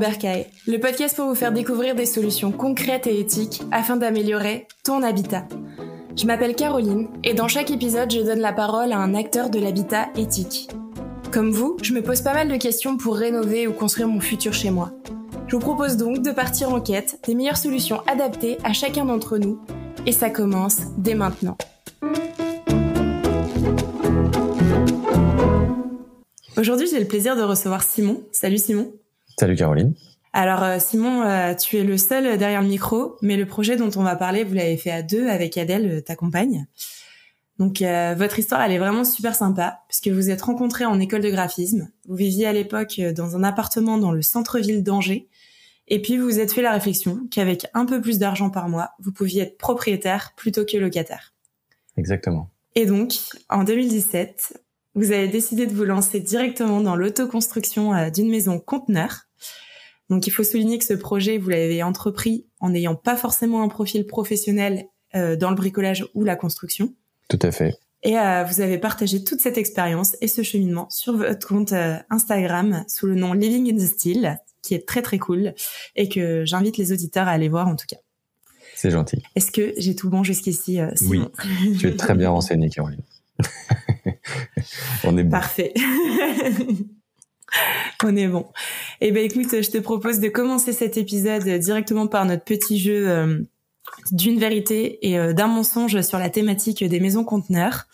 Bercail, le podcast pour vous faire découvrir des solutions concrètes et éthiques afin d'améliorer ton habitat. Je m'appelle Caroline et dans chaque épisode, je donne la parole à un acteur de l'habitat éthique. Comme vous, je me pose pas mal de questions pour rénover ou construire mon futur chez moi. Je vous propose donc de partir en quête des meilleures solutions adaptées à chacun d'entre nous et ça commence dès maintenant. Aujourd'hui, j'ai le plaisir de recevoir Simon. Salut Simon. Salut Caroline. Alors Simon, tu es le seul derrière le micro, mais le projet dont on va parler, vous l'avez fait à deux avec Adèle, ta compagne. Donc votre histoire, elle est vraiment super sympa, puisque vous êtes rencontrés en école de graphisme. Vous viviez à l'époque dans un appartement dans le centre-ville d'Angers, et puis vous vous êtes fait la réflexion qu'avec un peu plus d'argent par mois, vous pouviez être propriétaire plutôt que locataire. Exactement. Et donc, en 2017... vous avez décidé de vous lancer directement dans l'autoconstruction d'une maison conteneur. Donc, il faut souligner que ce projet, vous l'avez entrepris en n'ayant pas forcément un profil professionnel dans le bricolage ou la construction. Tout à fait. Et vous avez partagé toute cette expérience et ce cheminement sur votre compte Instagram sous le nom Living in the Style, qui est très très cool et que j'invite les auditeurs à aller voir en tout cas. C'est gentil. Est-ce que j'ai tout bon jusqu'ici, Simon ? Oui, tu es très bien renseignée, Caroline. On est bon. Parfait. On est bon. Eh ben écoute, je te propose de commencer cet épisode directement par notre petit jeu d'une vérité et d'un mensonge sur la thématique des maisons conteneurs.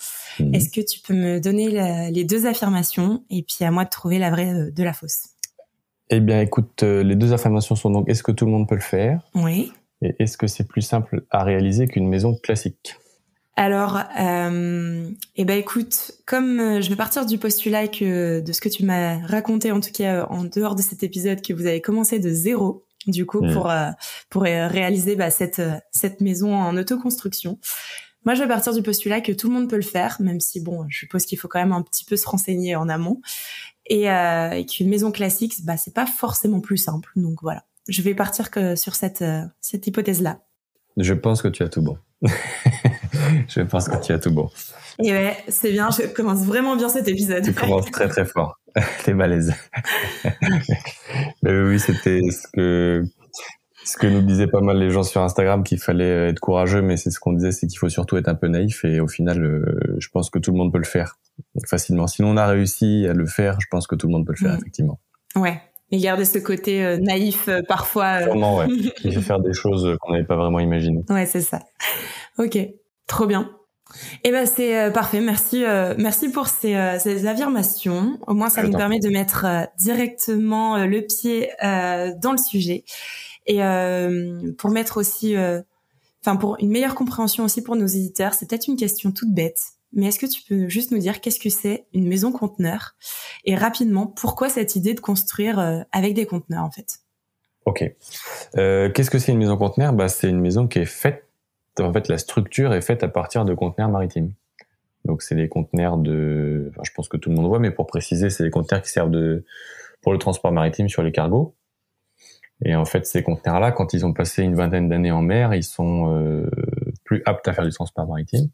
Est-ce que tu peux me donner les deux affirmations et puis à moi de trouver la vraie de la fausse? Eh bien écoute, les deux affirmations sont donc est-ce que tout le monde peut le faire? Oui. Et est-ce que c'est plus simple à réaliser qu'une maison classique? Alors, eh ben écoute, comme je vais partir du postulat que de ce que tu m'as raconté, en tout cas en dehors de cet épisode, que vous avez commencé de zéro, du coup, pour réaliser cette maison en autoconstruction. Moi, je vais partir du postulat que tout le monde peut le faire, même si bon, je suppose qu'il faut quand même un petit peu se renseigner en amont, et qu'une maison classique, c'est pas forcément plus simple. Donc voilà, je vais partir sur cette hypothèse-là. Je pense que tu as tout bon. Je pense que tu as tout bon. Et ouais, c'est bien, je commence vraiment bien cet épisode. Tu commences très très fort. T'es balèze. Mais oui, c'était ce que nous disaient pas mal les gens sur Instagram, qu'il fallait être courageux, mais c'est ce qu'on disait, c'est qu'il faut surtout être un peu naïf, et au final, je pense que tout le monde peut le faire facilement. Si on a réussi à le faire, je pense que tout le monde peut le faire, effectivement. Ouais. Et garder ce côté naïf parfois. Sûrement, ouais. Il faut faire des choses qu'on n'avait pas vraiment imaginées. Ouais, c'est ça. Ok, trop bien. Eh ben c'est parfait. Merci pour ces affirmations. Au moins ça nous permet de mettre directement le pied dans le sujet et pour mettre aussi, pour une meilleure compréhension aussi pour nos éditeurs. C'est peut-être une question toute bête. Mais est-ce que tu peux juste nous dire qu'est-ce que c'est une maison conteneur et rapidement, pourquoi cette idée de construire avec des conteneurs en fait? Ok. Qu'est-ce que c'est une maison conteneur? C'est une maison qui est faite, en fait la structure est faite à partir de conteneurs maritimes. Donc c'est des conteneurs je pense que tout le monde voit, mais pour préciser, c'est des conteneurs qui servent pour le transport maritime sur les cargos. Et en fait, ces conteneurs-là, quand ils ont passé une vingtaine d'années en mer, ils sont plus aptes à faire du transport maritime.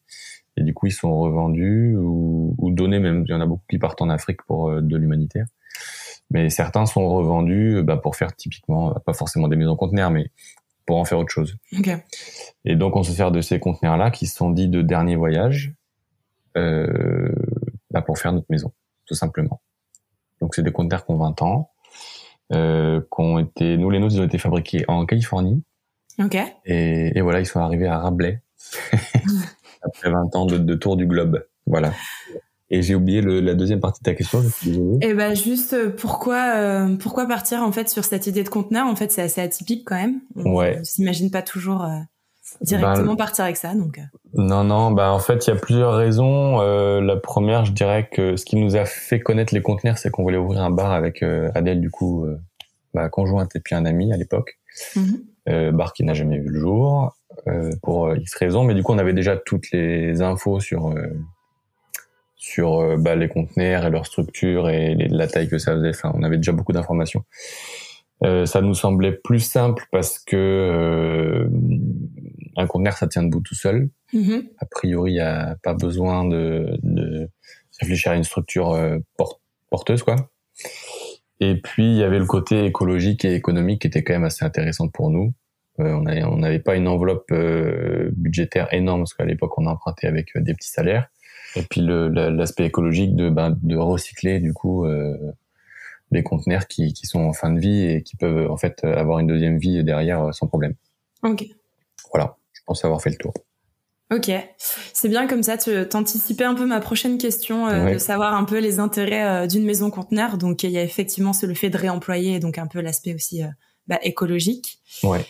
Et du coup, ils sont revendus ou donnés même. Il y en a beaucoup qui partent en Afrique pour de l'humanitaire. Mais certains sont revendus pour faire typiquement, pas forcément des maisons conteneurs, mais pour en faire autre chose. Okay. Et donc, on se sert de ces conteneurs-là qui sont dits de dernier voyage pour faire notre maison, tout simplement. Donc, c'est des conteneurs qui ont 20 ans, nous, les nôtres, ils ont été fabriqués en Californie. Ok. Et voilà, ils sont arrivés à Rabelais. Après 20 ans de tour du globe. Voilà. Et j'ai oublié la deuxième partie de ta question, je suis désolé. Eh ben, juste, pourquoi partir, en fait, sur cette idée de conteneur? En fait, c'est assez atypique, quand même. On s'imagine pas toujours, directement partir avec ça, donc. Non, en fait, il y a plusieurs raisons. La première, je dirais que ce qui nous a fait connaître les conteneurs, c'est qu'on voulait ouvrir un bar avec Adèle, du coup, ma conjointe et puis un ami à l'époque. Bar qui n'a jamais vu le jour. Pour X raisons, mais du coup on avait déjà toutes les infos sur les conteneurs et leur structure et la taille que ça faisait. Enfin, on avait déjà beaucoup d'informations. Ça nous semblait plus simple parce que un conteneur ça tient debout tout seul. A priori, il y a pas besoin de réfléchir à une structure porteuse, quoi. Et puis il y avait le côté écologique et économique qui était quand même assez intéressant pour nous. On n'avait pas une enveloppe budgétaire énorme parce qu'à l'époque on empruntait avec des petits salaires. Et puis l'aspect écologique de recycler du coup des conteneurs qui sont en fin de vie et qui peuvent en fait avoir une deuxième vie derrière sans problème. Ok. Voilà, je pense avoir fait le tour. Ok, c'est bien comme ça, tu t'anticipais un peu ma prochaine question, de savoir un peu les intérêts d'une maison conteneur. Donc il y a effectivement le fait de réemployer, et donc un peu l'aspect aussi écologique. Ouais.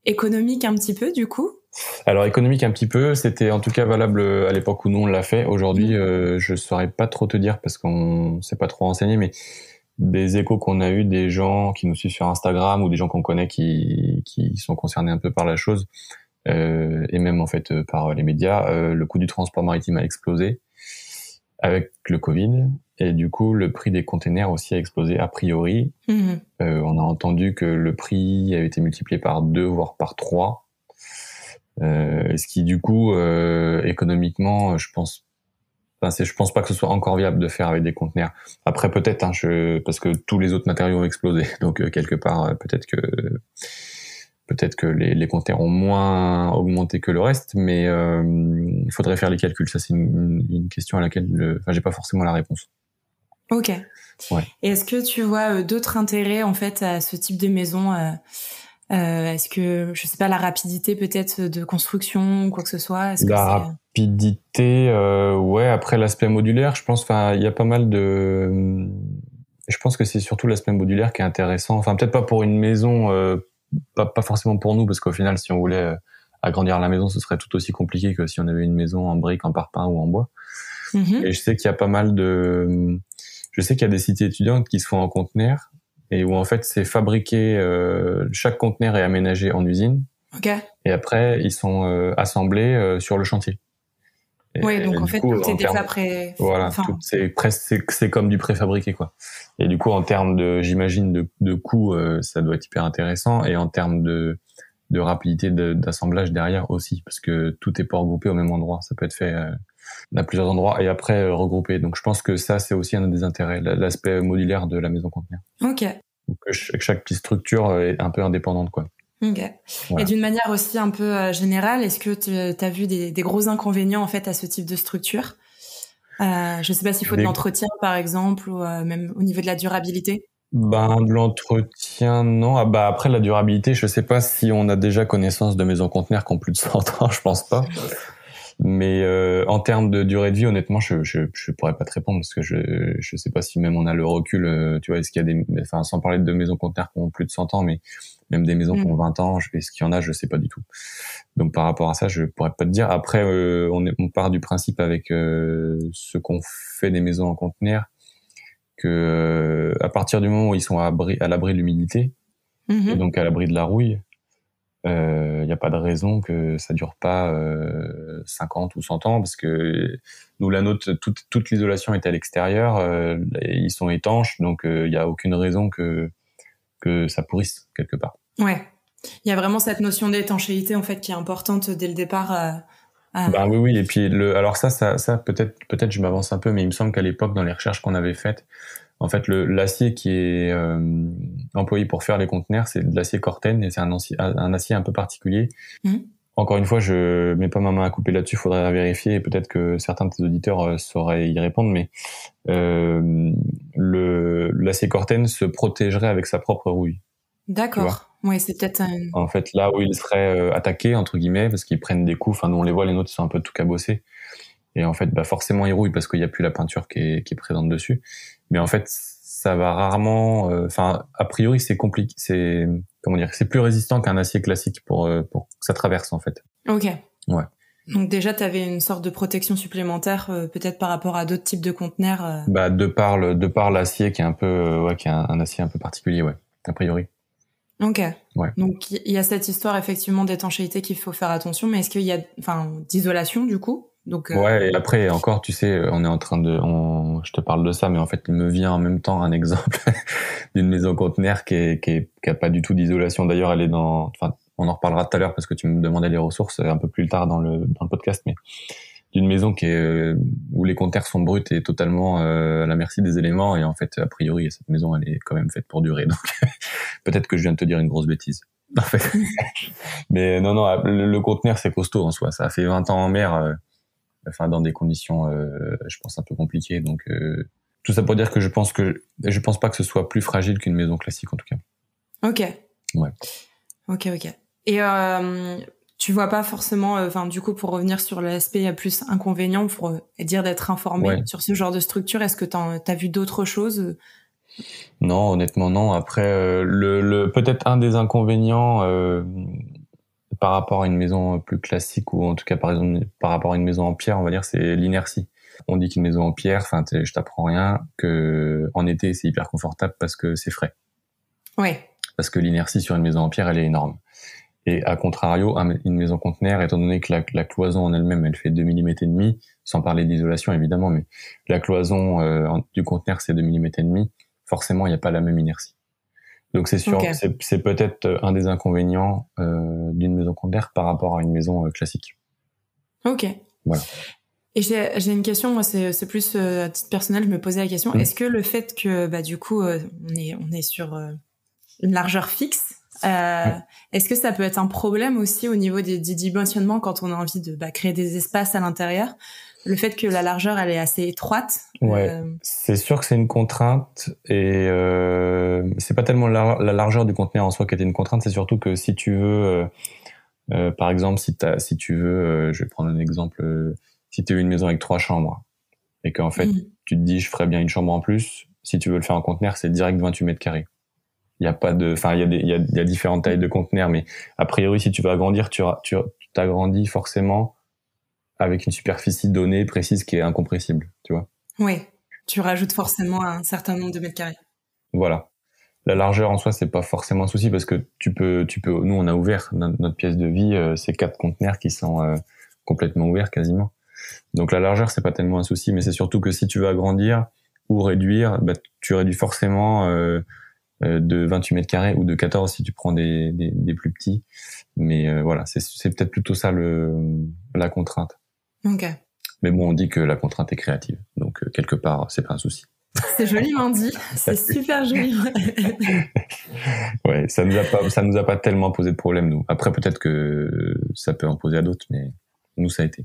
Économique un petit peu du coup. Alors économique un petit peu, c'était en tout cas valable à l'époque où nous on l'a fait. Aujourd'hui, je saurais pas trop te dire parce qu'on s'est pas trop renseigné, mais des échos qu'on a eu des gens qui nous suivent sur Instagram ou des gens qu'on connaît qui sont concernés un peu par la chose. Et même en fait par les médias, le coût du transport maritime a explosé avec le Covid et du coup le prix des containers aussi a explosé a priori. On a entendu que le prix avait été multiplié par 2 voire par 3, ce qui du coup économiquement je pense pas que ce soit encore viable de faire avec des conteneurs. Après peut-être parce que tous les autres matériaux ont explosé donc quelque part peut-être que les conteneurs ont moins augmenté que le reste, mais il faudrait faire les calculs. Ça, c'est une question à laquelle j'ai pas forcément la réponse. Ok. Ouais. Et est-ce que tu vois d'autres intérêts en fait à ce type de maison est-ce que, je sais pas, la rapidité peut-être de construction ou quoi que ce soit, est-ce la rapidité, ouais. Après l'aspect modulaire, je pense. Enfin, il y a pas mal de. Je pense que c'est surtout l'aspect modulaire qui est intéressant. Enfin, peut-être pas pour une maison. Pas forcément pour nous, parce qu'au final, si on voulait agrandir la maison, ce serait tout aussi compliqué que si on avait une maison en briques, en parpaing ou en bois. Et je sais qu'il y a pas mal je sais qu'il y a des cités étudiantes qui se font en conteneur et où en fait c'est fabriqué, chaque conteneur est aménagé en usine. Okay. Et après ils sont assemblés sur le chantier. Oui, donc en fait tout est déjà prêt. Voilà, c'est comme du préfabriqué quoi. Et du coup en termes j'imagine de coût, ça doit être hyper intéressant, et en termes de rapidité d'assemblage derrière aussi, parce que tout est pas regroupé au même endroit, ça peut être fait à plusieurs endroits et après regroupé. Donc je pense que ça c'est aussi un des intérêts, l'aspect modulaire de la maison conteneur. Ok. Donc chaque petite structure est un peu indépendante quoi. Ok. Voilà. Et d'une manière aussi un peu générale, est-ce que tu as vu des gros inconvénients en fait à ce type de structure? Je sais pas s'il faut de l'entretien par exemple, ou même au niveau de la durabilité. De l'entretien, non. Après la durabilité, je sais pas si on a déjà connaissance de maisons conteneurs qui ont plus de 100 ans, je pense pas. Mais en termes de durée de vie, honnêtement, je pourrais pas te répondre parce que je sais pas si même on a le recul. Tu vois, est-ce qu'il y a sans parler de maisons conteneurs qui ont plus de 100 ans, mais même des maisons qui ont 20 ans, est-ce qu'il y en a, je sais pas du tout. Donc par rapport à ça, je pourrais pas te dire. Après, on part du principe avec ce qu'on fait des maisons en conteneurs que à partir du moment où ils sont à l'abri de l'humidité et donc à l'abri de la rouille, y a pas de raison que ça dure pas 50 ou 100 ans, parce que nous la nôtre, toute l'isolation est à l'extérieur, ils sont étanches, donc il y a aucune raison que ça pourrisse quelque part. Ouais, il y a vraiment cette notion d'étanchéité en fait qui est importante dès le départ. Oui, et puis alors ça peut-être je m'avance un peu, mais il me semble qu'à l'époque dans les recherches qu'on avait faites, en fait l'acier qui est employé pour faire les conteneurs, c'est de l'acier Corten, et c'est un acier un peu particulier. Encore une fois, je mets pas ma main à couper là-dessus, faudrait vérifier, et peut-être que certains de tes auditeurs sauraient y répondre, mais l'acier Corten se protégerait avec sa propre rouille. D'accord. Oui, c'est peut-être En fait, là où ils seraient attaqués, entre guillemets, parce qu'ils prennent des coups, enfin, nous on les voit, les nôtres, ils sont un peu tout cabossés. Et en fait, forcément, ils rouillent parce qu'il n'y a plus la peinture qui est présente dessus. Mais en fait, ça va rarement, a priori, c'est compliqué, c'est plus résistant qu'un acier classique pour que ça traverse, en fait. Ok. Ouais. Donc déjà, tu avais une sorte de protection supplémentaire, peut-être par rapport à d'autres types de conteneurs. De par l'acier qui est un peu, qui est un acier un peu particulier, ouais, a priori. Ok. Ouais. Donc il y a cette histoire effectivement d'étanchéité qu'il faut faire attention, mais est-ce qu'il y a, d'isolation du coup? Donc. Ouais. Et après encore, tu sais, on est en train je te parle de ça, mais en fait, il me vient en même temps un exemple d'une maison conteneur qui a pas du tout d'isolation. D'ailleurs, elle est on en reparlera tout à l'heure parce que tu me demandais les ressources un peu plus tard dans le podcast, mais d'une maison qui est où les conteneurs sont bruts et totalement à la merci des éléments, et en fait a priori cette maison elle est quand même faite pour durer, donc peut-être que je viens de te dire une grosse bêtise en fait. Mais non, le conteneur c'est costaud en soi, ça a fait 20 ans en mer, enfin dans des conditions je pense un peu compliquées, donc tout ça pour dire que je pense pas que ce soit plus fragile qu'une maison classique en tout cas. Ok. Ouais. Ok. Et tu vois pas forcément, enfin du coup pour revenir sur l'aspect plus inconvénient, pour dire d'être informé sur ce genre de structure, est-ce que t'as vu d'autres choses? Non, honnêtement non. Après, le peut-être un des inconvénients par rapport à une maison plus classique, ou en tout cas par exemple par rapport à une maison en pierre, on va dire, c'est l'inertie. On dit qu'une maison en pierre, enfin je t'apprends rien, que en été c'est hyper confortable parce que c'est frais. Ouais. Parce que l'inertie sur une maison en pierre elle est énorme. Et à contrario, une maison conteneur, étant donné que la cloison en elle-même, elle fait 2 mm et demi, sans parler d'isolation évidemment, mais la cloison du conteneur c'est 2 mm et demi, forcément il n'y a pas la même inertie. Donc c'est sûr, c'est peut-être un des inconvénients d'une maison conteneur par rapport à une maison classique. Ok. Voilà. Et j'ai une question, moi c'est plus à titre personnel, je me posais la question, est-ce que le fait que du coup on est sur une largeur fixe, est-ce que ça peut être un problème aussi au niveau des dimensionnements quand on a envie de créer des espaces à l'intérieur, le fait que la largeur elle est assez étroite? Ouais, c'est sûr que c'est une contrainte, et c'est pas tellement la largeur du conteneur en soi qui était une contrainte, c'est surtout que si tu veux par exemple si tu veux je vais prendre un exemple, si tu veux une maison avec 3 chambres et qu'en fait tu te dis je ferais bien une chambre en plus, si tu veux le faire en conteneur c'est direct 28 mètres carrés. Il y a pas de, enfin il y a différentes tailles de conteneurs, mais a priori si tu veux agrandir, tu t'agrandis forcément avec une superficie donnée précise qui est incompressible, tu vois. Oui, tu rajoutes forcément un certain nombre de mètres carrés. Voilà. La largeur en soi c'est pas forcément un souci, parce que tu peux nous on a ouvert notre pièce de vie, c'est 4 conteneurs qui sont complètement ouverts quasiment. Donc la largeur c'est pas tellement un souci, mais c'est surtout que si tu veux agrandir ou réduire, tu réduis forcément de 28 mètres carrés ou de 14 si tu prends des plus petits. Mais voilà, c'est peut-être plutôt ça la contrainte. Ok. Mais bon, on dit que la contrainte est créative, donc quelque part c'est pas un souci. C'est joliment dit, c'est super joli. Ouais, ça nous a pas tellement posé de problème nous. Après peut-être que ça peut en poser à d'autres, mais nous ça a été.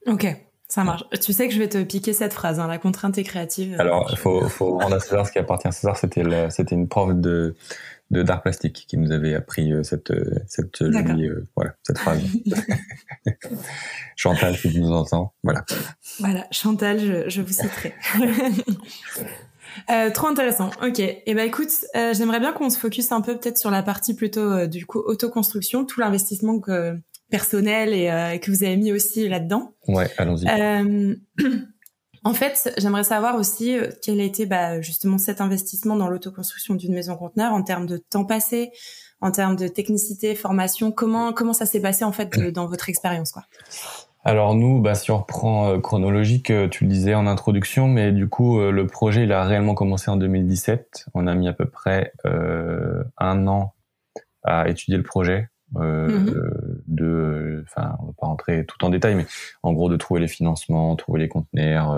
Ok, ça marche. Tu sais que je vais te piquer cette phrase, la contrainte est créative. Alors faut rendre à César ce qui appartient à César. C'était une prof d'art plastique qui nous avait appris cette jolie cette phrase. Chantal, si tu nous entends, voilà. Voilà, Chantal, je vous citerai. Trop intéressant. Ok. Et écoute, j'aimerais bien qu'on se focus un peu peut-être sur la partie plutôt du coup autoconstruction, tout l'investissement personnel et que vous avez mis aussi là-dedans. Ouais, allons-y. En fait, j'aimerais savoir aussi quel a été justement cet investissement dans l'autoconstruction d'une maison conteneur en termes de temps passé, en termes de technicité, formation. Comment ça s'est passé en fait dans votre expérience, quoi? Alors nous, si on reprend chronologique, tu le disais en introduction, mais du coup le projet il a réellement commencé en 2017. On a mis à peu près 1 an à étudier le projet. On va pas rentrer tout en détail, mais en gros de trouver les financements, trouver les conteneurs,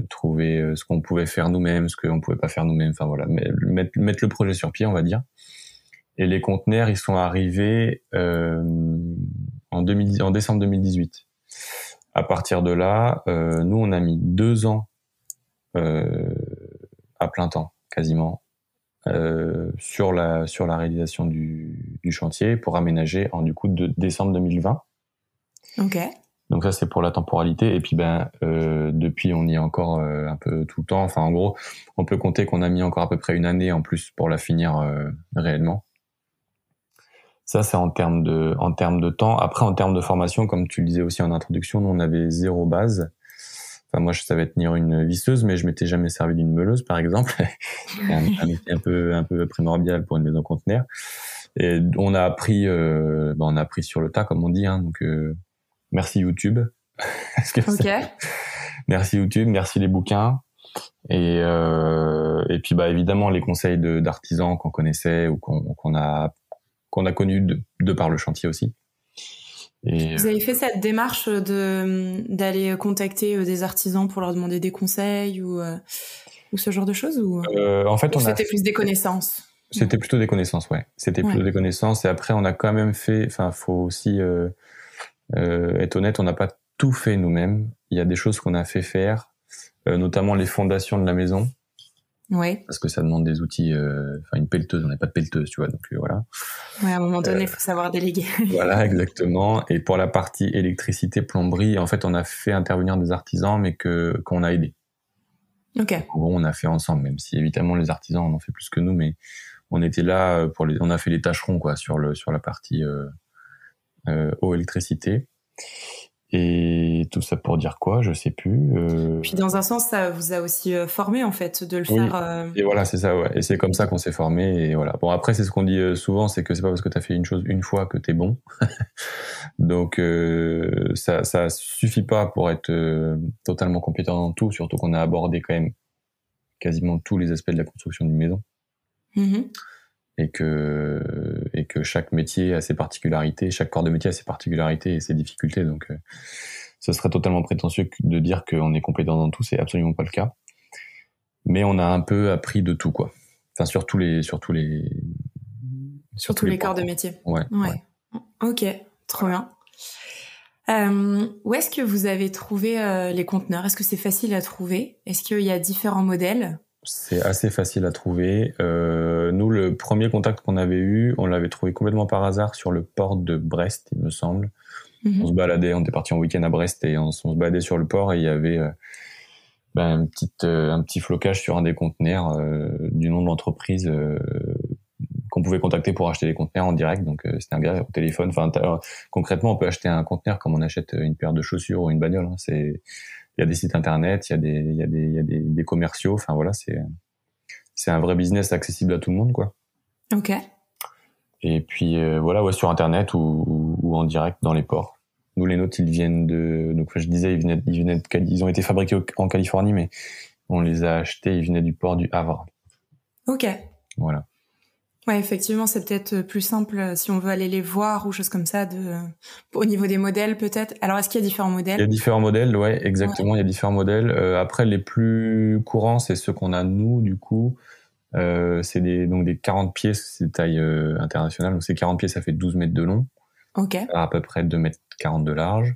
trouver ce qu'on pouvait faire nous-mêmes, ce qu'on pouvait pas faire nous-mêmes. Enfin voilà, mettre le projet sur pied, on va dire. Et les conteneurs, ils sont arrivés en décembre 2018. À partir de là, nous, on a mis 2 ans à plein temps, quasiment, sur la réalisation du chantier pour aménager du coup de décembre 2020. Ok. Donc ça, c'est pour la temporalité. Et puis depuis, on y est encore un peu tout le temps. Enfin, en gros, on peut compter qu'on a mis encore à peu près 1 année en plus pour la finir réellement. Ça, c'est en termes de temps. Après, en termes de formation, comme tu le disais aussi en introduction, nous, on avait 0 base. Enfin, moi, je savais tenir une visseuse, mais je m'étais jamais servi d'une meuleuse, par exemple. un métier un peu primordial pour une maison conteneur. Et on a appris sur le tas, comme on dit, hein. Donc, merci YouTube. Merci YouTube, merci les bouquins. Et puis, évidemment, les conseils d'artisans qu'on connaissait ou qu'on a connu de par le chantier aussi. Et, vous avez fait cette démarche d'aller contacter des artisans pour leur demander des conseils ou ce genre de choses en fait, ou c'était plus des connaissances? C'était plutôt des connaissances, ouais. C'était plutôt des connaissances. Et après, on a quand même fait, enfin, faut aussi être honnête, on n'a pas tout fait nous-mêmes. Il y a des choses qu'on a fait faire, notamment les fondations de la maison. Ouais. Parce que ça demande des outils, enfin, une pelleteuse, on n'a pas de pelleteuse, tu vois, donc voilà. Ouais, à un moment donné, il faut savoir déléguer. Voilà, exactement. Et pour la partie électricité, plomberie, en fait, on a fait intervenir des artisans, mais qu'on a aidé. Ok. Bon, on a fait ensemble, même si évidemment les artisans en ont fait plus que nous, mais on était là on a fait les tâcherons quoi sur la partie eau, électricité. Et tout ça pour dire quoi, je sais plus. Puis dans un sens, ça vous a aussi formé en fait de le faire. Et voilà, c'est ça, ouais. Et c'est comme ça qu'on s'est formé. Et voilà. Bon, après, c'est ce qu'on dit souvent, c'est que c'est pas parce que t'as fait une chose une fois que t'es bon. Donc ça suffit pas pour être totalement compétent dans tout, surtout qu'on a abordé quand même quasiment tous les aspects de la construction d'une maison. Mm-hmm. Et que chaque métier a ses particularités, chaque corps de métier a ses particularités et ses difficultés. Donc ce serait totalement prétentieux de dire qu'on est compétent dans tout, c'est absolument pas le cas. Mais on a un peu appris de tout, quoi. Enfin, sur tous les corps de métier. Ouais. Ok, trop bien. Où est-ce que vous avez trouvé les conteneurs? Est-ce que c'est facile à trouver? Est-ce qu'il y a différents modèles? C'est assez facile à trouver. Nous, le premier contact qu'on avait eu, on l'avait trouvé complètement par hasard sur le port de Brest, il me semble. Mm-hmm. On se baladait, on était parti en week-end à Brest et on se baladait sur le port et il y avait un petit flocage sur un des conteneurs du nom de l'entreprise qu'on pouvait contacter pour acheter des conteneurs en direct. Donc c'était un gars au téléphone. Enfin, concrètement, on peut acheter un conteneur comme on achète une paire de chaussures ou une bagnole. Hein. Il y a des sites internet, il y a des commerciaux. Enfin voilà, c'est un vrai business accessible à tout le monde, quoi. Ok. Et puis voilà, ouais, sur internet ou en direct dans les ports. Nous, les nôtres, ils viennent donc je disais, ils ont été fabriqués en Californie, mais on les a achetés, ils venaient du port du Havre. Ok. Voilà. Ouais, effectivement, c'est peut-être plus simple si on veut aller les voir ou choses comme ça au niveau des modèles peut-être. Alors, est-ce qu'il y a différents modèles? Il y a différents modèles, ouais, exactement, ouais. Il y a différents modèles. Après, les plus courants, c'est ceux qu'on a nous, du coup. C'est des 40 pieds, c'est taille internationale. Donc, c'est 40 pieds, ça fait 12 mètres de long. Ok. À peu près 2 mètres 40 de large.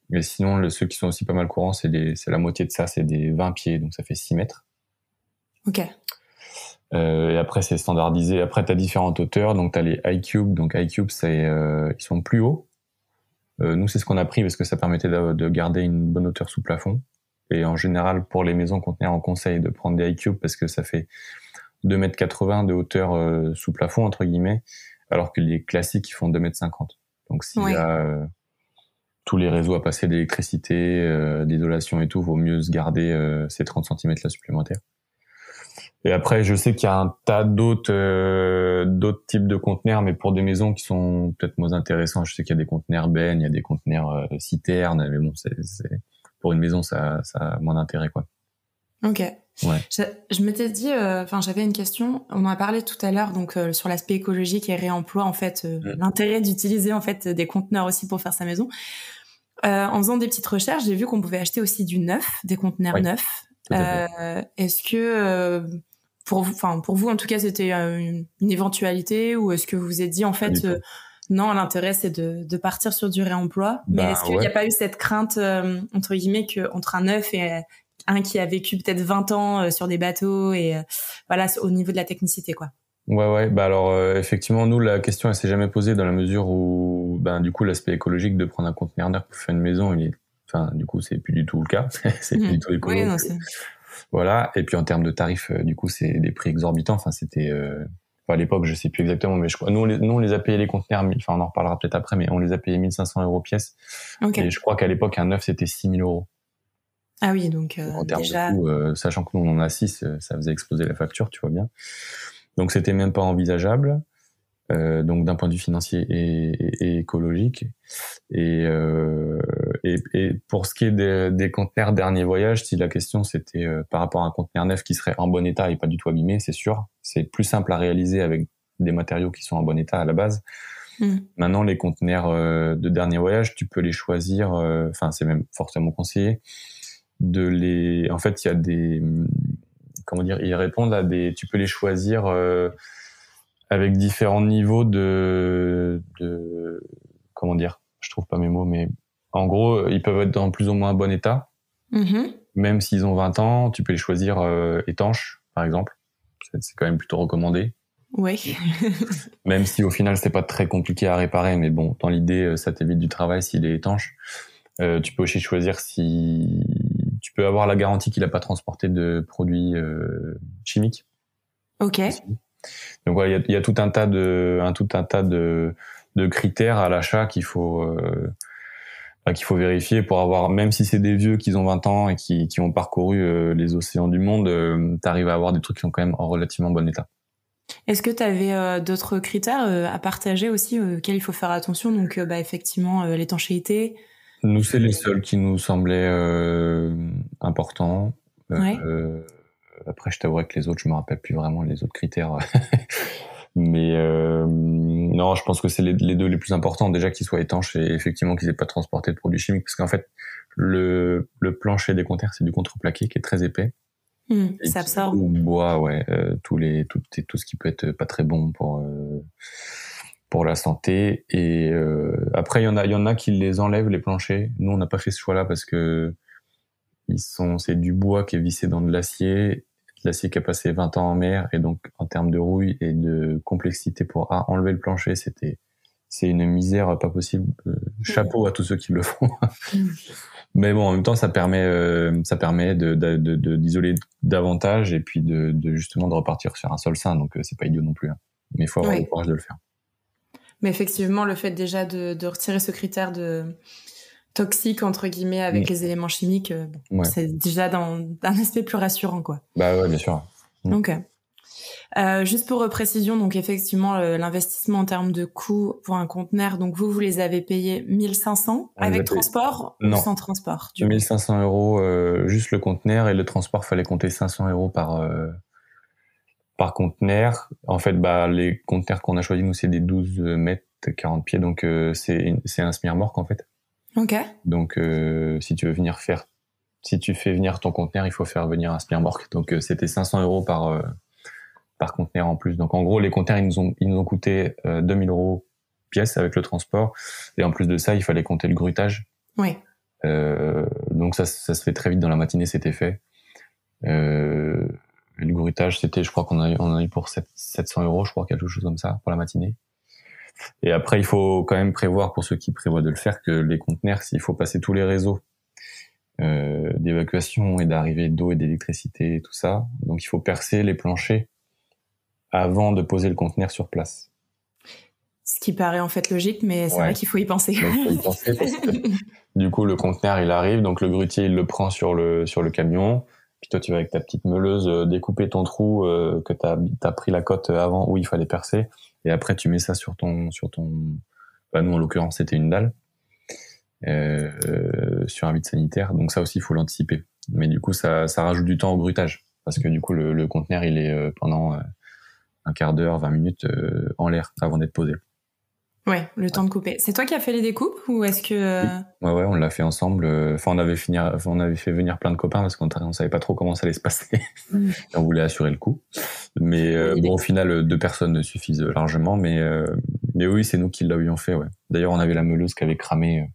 Mais sinon, ceux qui sont aussi pas mal courants, c'est la moitié de ça, c'est des 20 pieds, donc ça fait 6 mètres. Ok. Et après, c'est standardisé. Après, t'as différentes hauteurs. Donc, t'as les iCube. Donc, iCube, ils sont plus hauts. Nous, c'est ce qu'on a pris parce que ça permettait de garder une bonne hauteur sous plafond. Et en général, pour les maisons conteneurs, on conseille de prendre des iCube parce que ça fait 2,80 m de hauteur sous plafond, entre guillemets, alors que les classiques, ils font 2,50 m. Donc, s'il y a tous les réseaux à passer d'électricité, d'isolation et tout, vaut mieux se garder ces 30 cm là supplémentaires. Et après, je sais qu'il y a un tas d'autres types de conteneurs, mais pour des maisons qui sont peut-être moins intéressants. Je sais qu'il y a des conteneurs bennes, il y a des conteneurs citernes, mais bon, pour une maison, ça a moins d'intérêt, quoi. Ok. Ouais. Je m'étais dit, j'avais une question. On en a parlé tout à l'heure, donc sur l'aspect écologique et réemploi, en fait, l'intérêt d'utiliser en fait des conteneurs aussi pour faire sa maison. En faisant des petites recherches, j'ai vu qu'on pouvait acheter aussi du neuf, des conteneurs neufs. Est-ce que pour vous en tout cas c'était une éventualité ou est-ce que vous vous êtes dit en fait non, l'intérêt c'est de partir sur du réemploi, mais est-ce qu'il n'y a pas eu cette crainte entre guillemets que entre un neuf et un qui a vécu peut-être 20 ans sur des bateaux et voilà au niveau de la technicité quoi? Ouais, bah alors effectivement nous la question elle s'est jamais posée dans la mesure où du coup l'aspect écologique de prendre un conteneur neuf pour faire une maison du coup c'est plus du tout le cas. C'est plus du tout écolo. Oui, non, voilà. Et puis en termes de tarifs, du coup, c'est des prix exorbitants. Enfin, c'était, à l'époque, je sais plus exactement, mais je crois, nous, on les a payés les conteneurs. Enfin, on en reparlera peut-être après, mais on les a payés 1 500 € pièce. Okay. Et je crois qu'à l'époque, un neuf, c'était 6 000 €. Ah oui, donc en termes déjà. de coût, sachant que nous, on en a 6, ça faisait exploser la facture, tu vois bien. Donc, c'était même pas envisageable. Donc d'un point de vue financier et écologique. Et pour ce qui est des conteneurs dernier voyage, si la question c'était par rapport à un conteneur neuf qui serait en bon état et pas du tout abîmé, c'est sûr, c'est plus simple à réaliser avec des matériaux qui sont en bon état à la base. Maintenant, les conteneurs de dernier voyage, tu peux les choisir. Enfin, c'est même fortement conseillé en fait, il y a des, comment dire, ils répondent à des. Tu peux les choisir avec différents niveaux de. Comment dire, je trouve pas mes mots, mais en gros, ils peuvent être dans plus ou moins bon état. Même s'ils ont 20 ans, tu peux les choisir étanches, par exemple. C'est quand même plutôt recommandé. Oui. Même si au final, c'est pas très compliqué à réparer, mais bon, dans l'idée, ça t'évite du travail s'il est étanche. Tu peux aussi choisir si tu peux avoir la garantie qu'il a pas transporté de produits chimiques. Ok. Donc voilà, il y a tout un tas de critères à l'achat qu'il faut vérifier pour avoir, même si c'est des vieux qui ont 20 ans et qui ont parcouru les océans du monde, t'arrives à avoir des trucs qui sont quand même en relativement bon état. Est-ce que tu avais d'autres critères à partager aussi auxquels il faut faire attention? Donc effectivement l'étanchéité. Nous, c'est les seuls qui nous semblaient importants. Ouais. Après, je t'avouerais que les autres, je me rappelle plus vraiment les autres critères. Mais non, je pense que c'est les deux les plus importants. Déjà qu'ils soient étanches et effectivement qu'ils aient pas transporté de produits chimiques, parce qu'en fait, le plancher des containers, c'est du contreplaqué qui est très épais. Ça absorbe. Bois, ouais, tout ce qui peut être pas très bon pour la santé. Et après, il y en a qui les enlèvent les planchers. Nous, on n'a pas fait ce choix-là parce que c'est du bois qui est vissé dans de l'acier qui a passé 20 ans en mer, et donc en termes de rouille et de complexité pour enlever le plancher, c'est une misère pas possible. Chapeau à tous ceux qui le font. Mais bon, en même temps, ça permet d'isoler davantage et puis de justement de repartir sur un sol sain. Donc c'est pas idiot non plus. Hein. Mais il faut avoir le courage de le faire. Mais effectivement, le fait déjà de retirer ce critère de toxique entre guillemets avec les éléments chimiques, c'est déjà d'un aspect plus rassurant, quoi. Bah ouais, bien sûr. Ok. Juste pour précision, donc effectivement l'investissement en termes de coût pour un conteneur, donc vous les avez payés 1500 avec transport ou sans transport? 1500 € juste le conteneur, et le transport fallait compter 500 € par conteneur. En fait, les conteneurs qu'on a choisis nous, c'est des 12 mètres 40 pieds, donc c'est un semi-remorque en fait. Ok. Donc si tu fais venir ton conteneur, il faut faire venir un semi-remorque. Donc c'était 500 € par conteneur en plus. Donc en gros, les conteneurs ils nous ont coûté 2000 € pièce avec le transport, et en plus de ça, il fallait compter le grutage. Oui. Donc ça se fait très vite dans la matinée, c'était fait. Le grutage, c'était, je crois qu'on a eu pour 700 €, je crois, quelque chose comme ça pour la matinée. Et après, il faut quand même prévoir, pour ceux qui prévoient de le faire, que les conteneurs, s'il faut passer tous les réseaux d'évacuation et d'arrivée d'eau et d'électricité et tout ça, donc il faut percer les planchers avant de poser le conteneur sur place. Ce qui paraît en fait logique, mais c'est vrai qu'il faut y penser. Il faut y penser parce que du coup, le conteneur, il arrive, donc le grutier, il le prend sur le camion. Puis toi, tu vas avec ta petite meuleuse découper ton trou que t'as pris la cote avant où il fallait percer. Et après, tu mets ça sur ton. Nous, en l'occurrence, c'était une dalle sur un vide sanitaire. Donc ça aussi, il faut l'anticiper. Mais du coup, ça rajoute du temps au grutage, parce que du coup, le conteneur, il est pendant un quart d'heure, 20 minutes en l'air avant d'être posé. Ouais, le temps de couper. C'est toi qui as fait les découpes ou est-ce que... Oui. Ouais, on l'a fait ensemble. Enfin, on avait fait venir plein de copains parce qu'on savait pas trop comment ça allait se passer. Et on voulait assurer le coup. Mais au final, 2 personnes suffisent largement. Mais oui, c'est nous qui l'avions fait. Ouais. D'ailleurs, on avait la meuleuse qui avait cramé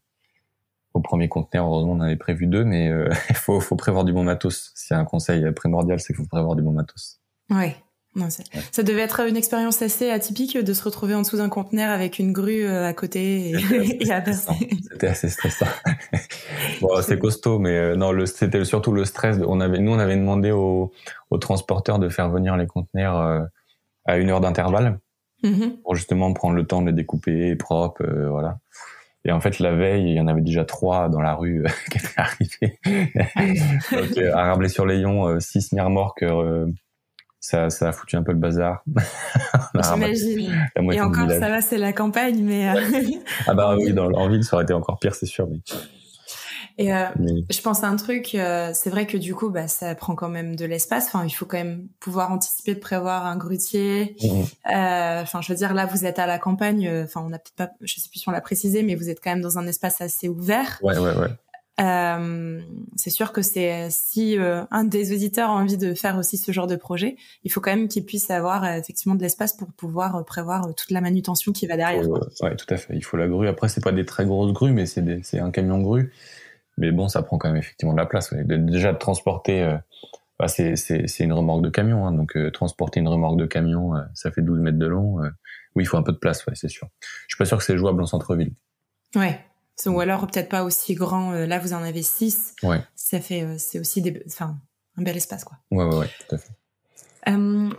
au premier conteneur. Heureusement, on avait prévu 2, mais il faut prévoir du bon matos. S'il y a un conseil primordial, c'est qu'il faut prévoir du bon matos. Ouais. Non, ça devait être une expérience assez atypique de se retrouver en dessous d'un conteneur avec une grue à côté et à percer. C'était assez stressant. Bon, c'est costaud, mais non, c'était surtout le stress. On avait demandé aux transporteurs de faire venir les conteneurs à 1 heure d'intervalle pour justement prendre le temps de les découper propre, voilà. Et en fait, la veille, il y en avait déjà 3 dans la rue qui étaient arrivés. Donc, à Rabelais-sur-Layon, 6 semi-remorques. Ça a foutu un peu le bazar. J'imagine. Et encore, ça va, c'est la campagne, mais... Ah oui, en ville, ça aurait été encore pire, c'est sûr. Mais... Et je pense à un truc, c'est vrai que du coup, bah, ça prend quand même de l'espace. Enfin, il faut quand même pouvoir anticiper de prévoir un grutier. Enfin, je veux dire, là, vous êtes à la campagne. Enfin, on n'a peut-être pas, je sais plus si on l'a précisé, mais vous êtes quand même dans un espace assez ouvert. Ouais. C'est sûr que c'est si un des auditeurs a envie de faire aussi ce genre de projet, il faut quand même qu'il puisse avoir effectivement de l'espace pour pouvoir prévoir toute la manutention qui va derrière. Ouais, tout à fait. Il faut la grue. Après, c'est pas des très grosses grues, mais c'est un camion grue. Mais bon, ça prend quand même effectivement de la place. Ouais. Déjà de transporter, c'est une remorque de camion, hein, donc transporter une remorque de camion, ça fait 12 mètres de long. Oui, il faut un peu de place, ouais, c'est sûr. Je suis pas sûr que c'est jouable en centre-ville. Ouais. Ou alors peut-être pas aussi grand. Là, vous en avez 6. Ouais. Ça fait, c'est aussi un bel espace, quoi. Ouais, tout à fait.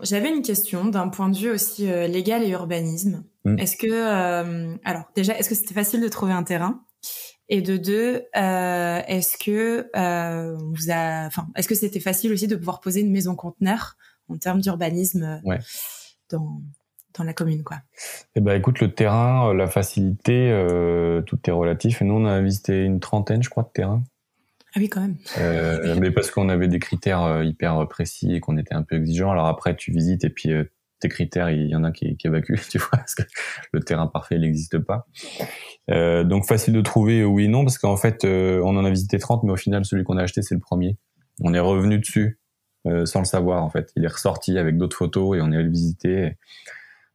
J'avais une question d'un point de vue aussi légal et urbanisme. Est-ce que, alors déjà, est-ce que c'était facile de trouver un terrain? Et de deux, est-ce que est-ce que c'était facile aussi de pouvoir poser une maison conteneur en termes d'urbanisme dans la commune, quoi? Eh ben, écoute, le terrain, la facilité, tout est relatif. Et nous, on a visité une trentaine, je crois, de terrains. Ah oui, quand même. Mais parce qu'on avait des critères hyper précis et qu'on était un peu exigeants. Alors après, tu visites et puis tes critères, il y en a qui évacuent, tu vois, parce que le terrain parfait, il n'existe pas. Donc facile de trouver, oui et non, parce qu'en fait, on en a visité 30, mais au final, celui qu'on a acheté, c'est le premier. On est revenu dessus sans le savoir, en fait. Il est ressorti avec d'autres photos et on est allé le visiter.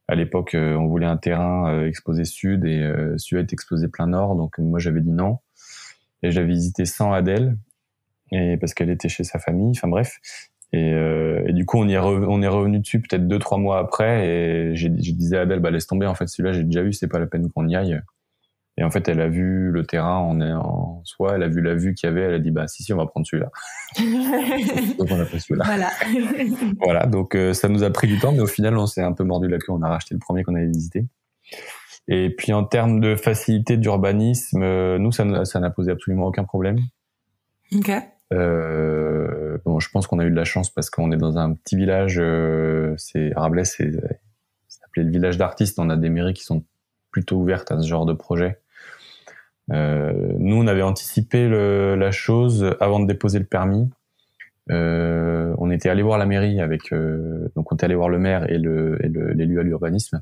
À l'époque, on voulait un terrain exposé sud et celui-là est exposé plein nord, donc moi j'avais dit non. Et j'avais visité sans Adèle, et parce qu'elle était chez sa famille, enfin bref. Et du coup, on est revenu dessus peut-être 2-3 mois après, et je disais à Adèle, bah laisse tomber, en fait celui-là j'ai déjà vu, c'est pas la peine qu'on y aille. Et en fait, elle a vu le terrain en soi, elle a vu la vue qu'il y avait, elle a dit bah si on va prendre celui-là. Donc on a pris celui-là. Voilà. Voilà, donc ça nous a pris du temps, mais au final on s'est un peu mordu la queue, on a racheté le premier qu'on avait visité. Et puis en termes de facilité d'urbanisme, nous ça n'a posé absolument aucun problème. Ok. Bon, je pense qu'on a eu de la chance parce qu'on est dans un petit village, c'est Rabelais, ça s'appelait le village d'artistes. On a des mairies qui sont plutôt ouvertes à ce genre de projet. Nous, on avait anticipé la chose avant de déposer le permis. On était allé voir la mairie donc on était allé voir le maire et l'élu à l'urbanisme.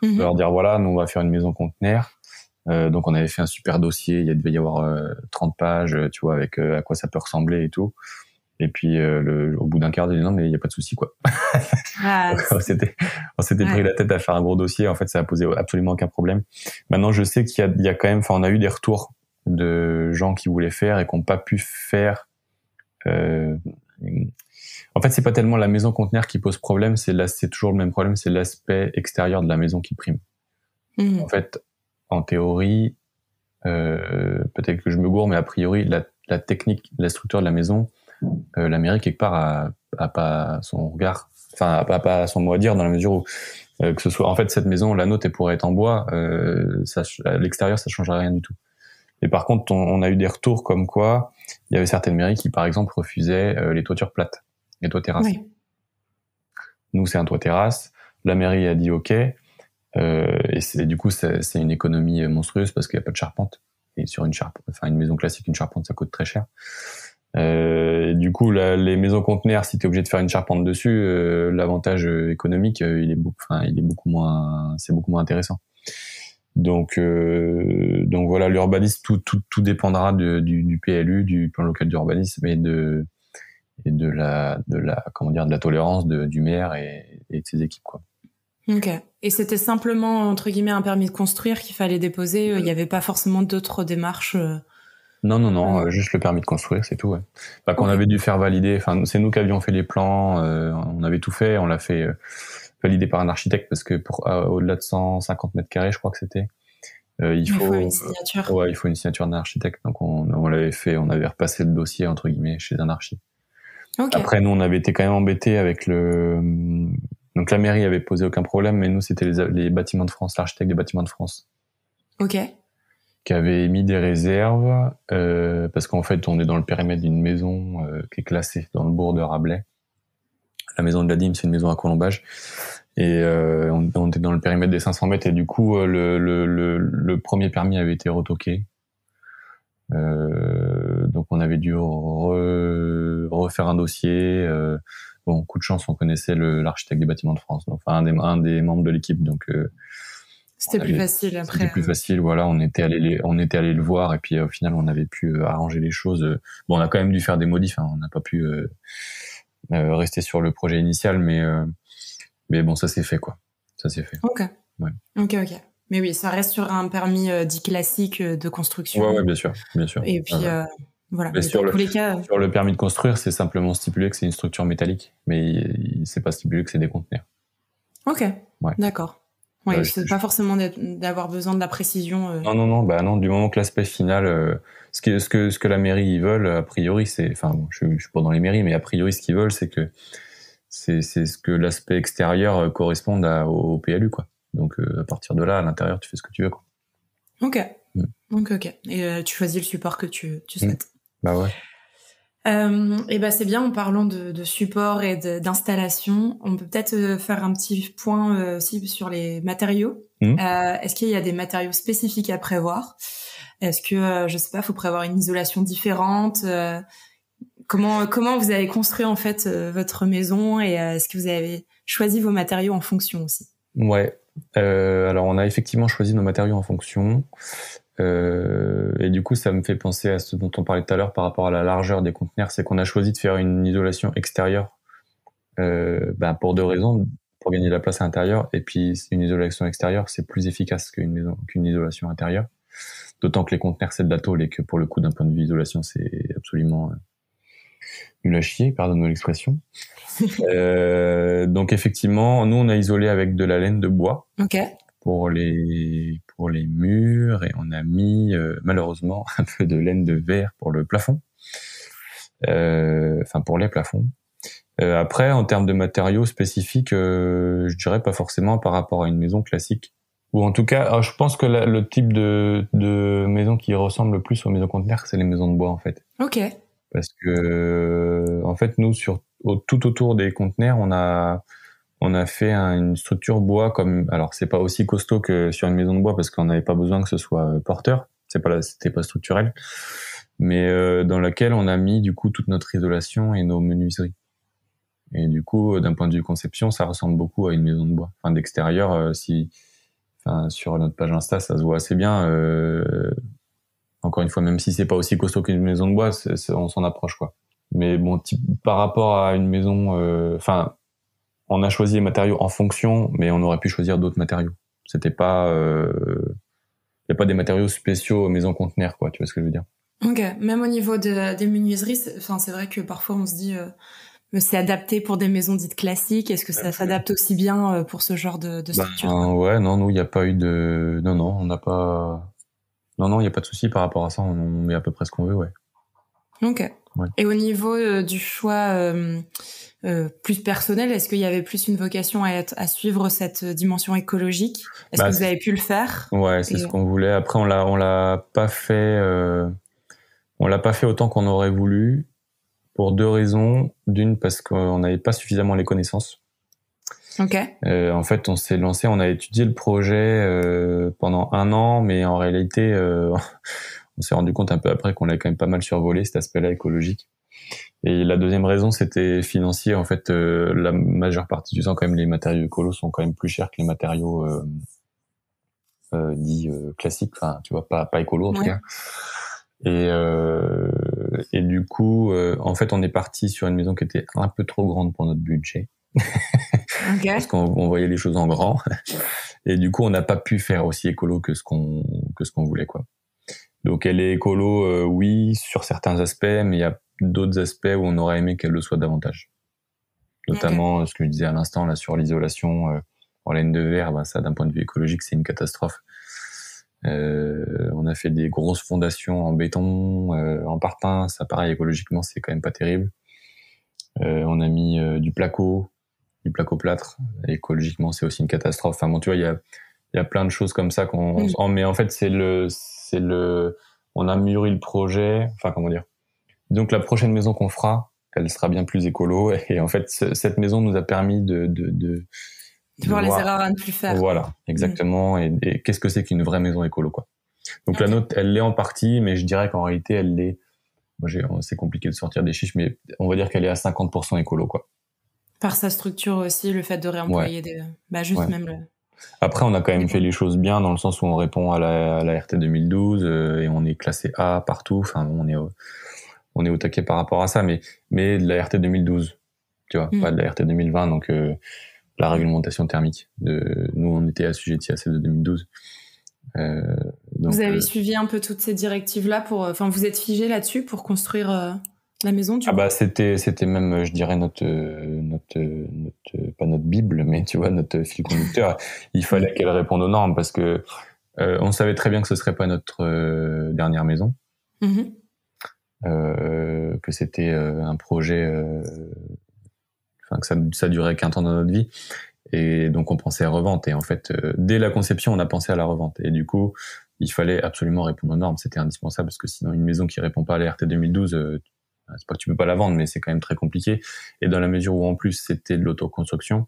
Mm-hmm. Leur dire voilà, nous on va faire une maison conteneur. Donc on avait fait un super dossier, il devait y avoir 30 pages, tu vois, avec à quoi ça peut ressembler et tout. Et puis au bout d'un quart d'heure, non mais il y a pas de souci quoi. On s'était pris la tête à faire un gros dossier. En fait, ça a posé absolument aucun problème. Maintenant, je sais qu'il y a quand même, enfin, on a eu des retours de gens qui voulaient faire et qui n'ont pas pu faire. En fait, c'est pas tellement la maison conteneur qui pose problème, c'est toujours le même problème, c'est l'aspect extérieur de la maison qui prime. En fait, en théorie, peut-être que je me gourre, mais a priori, la technique, la structure de la maison, la mairie quelque part a pas son regard, enfin a pas son mot à dire dans la mesure où que ce soit en fait cette maison, la nôtre, elle pourrait être en bois, à l'extérieur ça changerait rien du tout. Et par contre, on a eu des retours comme quoi il y avait certaines mairies qui par exemple refusaient les toitures plates, les toits terrasses. Oui. Nous c'est un toit terrasse, la mairie a dit OK. Et du coup, c'est une économie monstrueuse parce qu'il n'y a pas de charpente. Et sur une maison classique, une charpente, ça coûte très cher. Et du coup, les maisons conteneurs, si t'es obligé de faire une charpente dessus, l'avantage économique, c'est beaucoup moins intéressant. Donc voilà, l'urbanisme, tout dépendra du PLU, du plan local d'urbanisme et de la tolérance du maire et de ses équipes, quoi. Ok. Et c'était simplement, entre guillemets, un permis de construire qu'il fallait déposer. Il n'y avait pas forcément d'autres démarches. Non, juste le permis de construire, c'est tout. Ouais. Qu'on avait dû faire valider. Enfin, c'est nous qui avions fait les plans. On avait tout fait. On l'a fait valider par un architecte parce que au-delà de 150 mètres carrés, je crois que c'était. Il faut une signature. Ouais, il faut une signature d'un architecte. Donc on l'avait fait. On avait repassé le dossier entre guillemets chez un archi. Okay. Après, nous, on avait été quand même embêtés avec Donc la mairie avait posé aucun problème, mais nous c'était les bâtiments de France, l'architecte des bâtiments de France. Ok. Qui avait émis des réserves parce qu'en fait on est dans le périmètre d'une maison qui est classée dans le bourg de Rabelais. La maison de la Dîme, c'est une maison à colombage et on était dans le périmètre des 500 mètres et du coup le premier permis avait été retoqué. on avait dû refaire un dossier. Bon, coup de chance, on connaissait l'architecte des bâtiments de France, donc, enfin un des membres de l'équipe, donc c'était plus facile après. C'était plus facile, voilà. On était allé le voir et puis au final, on avait pu arranger les choses. Bon, on a quand même dû faire des modifs. Hein, on n'a pas pu rester sur le projet initial, mais bon, ça s'est fait quoi. Ça s'est fait. Ok. Ouais. Ok. Mais oui, ça reste sur un permis dit classique de construction. Ouais, bien sûr. Et puis voilà. Mais sur le permis de construire, c'est simplement stipulé que c'est une structure métallique, mais c'est pas stipulé que c'est des conteneurs. Ok. Ouais. D'accord. Ouais, c'est pas forcément d'avoir besoin de la précision. Non. Du moment que l'aspect final, ce que la mairie ils veulent, a priori, c'est, enfin, bon, je suis pas dans les mairies, mais a priori, ce qu'ils veulent, c'est que c'est ce que l'aspect extérieur corresponde au PLU, quoi. Donc à partir de là, à l'intérieur, tu fais ce que tu veux, quoi. Ok. Et tu choisis le support que tu souhaites. Bah ouais. Et ben c'est bien, en parlant de support et d'installation, on peut peut-être faire un petit point aussi sur les matériaux. Est-ce qu'il y a des matériaux spécifiques à prévoir? Est-ce que je sais pas, faut prévoir une isolation différente? Comment vous avez construit en fait votre maison, et est-ce que vous avez choisi vos matériaux en fonction aussi? Ouais. Alors on a effectivement choisi nos matériaux en fonction. Et du coup, ça me fait penser à ce dont on parlait tout à l'heure par rapport à la largeur des conteneurs, c'est qu'on a choisi de faire une isolation extérieure pour deux raisons: pour gagner de la place à l'intérieur, et puis une isolation extérieure, c'est plus efficace qu'une isolation intérieure, d'autant que les conteneurs c'est de la tôle et que pour le coup, d'un point de vue isolation, c'est absolument nul à chier, pardonne-moi l'expression. Donc effectivement, nous on a isolé avec de la laine de bois. Ok. Pour les murs, et on a mis malheureusement un peu de laine de verre pour le plafond, enfin pour les plafonds. Après, en termes de matériaux spécifiques, je dirais pas forcément par rapport à une maison classique, ou en tout cas, je pense que le type de maison qui ressemble le plus aux maisons conteneurs, c'est les maisons de bois en fait. Ok. Parce que en fait, nous tout autour des conteneurs, on a fait une structure bois alors c'est pas aussi costaud que sur une maison de bois parce qu'on n'avait pas besoin que ce soit porteur, c'était pas structurel, mais dans laquelle on a mis du coup toute notre isolation et nos menuiseries. Et du coup, d'un point de vue conception, ça ressemble beaucoup à une maison de bois. Enfin, d'extérieur, sur notre page Insta, ça se voit assez bien. Encore une fois, même si c'est pas aussi costaud qu'une maison de bois, on s'en approche, quoi. Mais bon, par rapport à une maison, on a choisi les matériaux en fonction, mais on aurait pu choisir d'autres matériaux. C'était pas, y a pas des matériaux spéciaux maison conteneur, quoi. Tu vois ce que je veux dire? Ok. Même au niveau des menuiseries, c'est vrai que parfois on se dit, c'est adapté pour des maisons dites classiques. Est-ce que ça s'adapte aussi bien pour ce genre de structure? Ouais, non, nous, il y a pas eu de, non, on n'a pas, non, il y a pas de souci par rapport à ça. On met à peu près ce qu'on veut, ouais. Ok. Ouais. Et au niveau du choix plus personnel, est-ce qu'il y avait plus une vocation à suivre cette dimension écologique? Est-ce que vous avez pu le faire? Ouais, c'est ce qu'on voulait. Après, on l'a pas fait autant qu'on aurait voulu, pour deux raisons. D'une, parce qu'on n'avait pas suffisamment les connaissances. Ok. En fait, on s'est lancé, on a étudié le projet pendant 1 an, mais en réalité, on s'est rendu compte un peu après qu'on l'avait quand même pas mal survolé, cet aspect-là écologique. Et la deuxième raison, c'était financier. En fait, la majeure partie du temps, quand même, les matériaux écolos sont quand même plus chers que les matériaux dits classiques. Enfin, tu vois, pas écolo en tout cas. Et du coup, en fait, on est parti sur une maison qui était un peu trop grande pour notre budget. Okay. Parce qu'on voyait les choses en grand. Et du coup, on n'a pas pu faire aussi écolo que ce qu'on voulait, quoi. Donc, elle est écolo, oui, sur certains aspects, mais il y a d'autres aspects où on aurait aimé qu'elle le soit davantage. Notamment, ce que je disais à l'instant, là, sur l'isolation en laine de verre, ça, d'un point de vue écologique, c'est une catastrophe. On a fait des grosses fondations en béton, en parpaing, ça, pareil, écologiquement, c'est quand même pas terrible. On a mis du placo-plâtre, écologiquement, c'est aussi une catastrophe. Enfin bon, tu vois, il y a plein de choses comme ça mais en fait, on a mûri le projet, enfin, comment dire. Donc, la prochaine maison qu'on fera, elle sera bien plus écolo, et en fait, cette maison nous a permis de voir les erreurs à ne plus faire. Voilà, exactement. Et qu'est-ce que c'est qu'une vraie maison écolo, quoi. Donc la nôtre, elle l'est en partie, mais je dirais qu'en réalité, elle l'est c'est compliqué de sortir des chiffres, mais on va dire qu'elle est à 50% écolo, quoi. Par sa structure aussi, le fait de réemployer même le... Après, on a quand même fait les choses bien dans le sens où on répond à la RT 2012 et on est classé A partout. Enfin, on est au taquet par rapport à ça, mais de la RT 2012, tu vois, pas de la RT 2020, donc la réglementation thermique. Nous, on était assujettis à celle de 2012. Donc, vous avez suivi un peu toutes ces directives-là enfin, vous êtes figé là-dessus pour construire la maison, du coup. Bah, c'était même, je dirais, notre, pas notre Bible, mais tu vois, notre fil conducteur. Il fallait qu'elle réponde aux normes parce que, on savait très bien que ce serait pas notre dernière maison. Que c'était un projet, enfin, que ça durait qu'un temps dans notre vie. Et donc, on pensait à revente. Et en fait, dès la conception, on a pensé à la revente. Et du coup, il fallait absolument répondre aux normes. C'était indispensable parce que sinon, une maison qui répond pas à la RT 2012, c'est pas que tu peux pas la vendre, mais c'est quand même très compliqué. Et dans la mesure où, en plus, c'était de l'autoconstruction,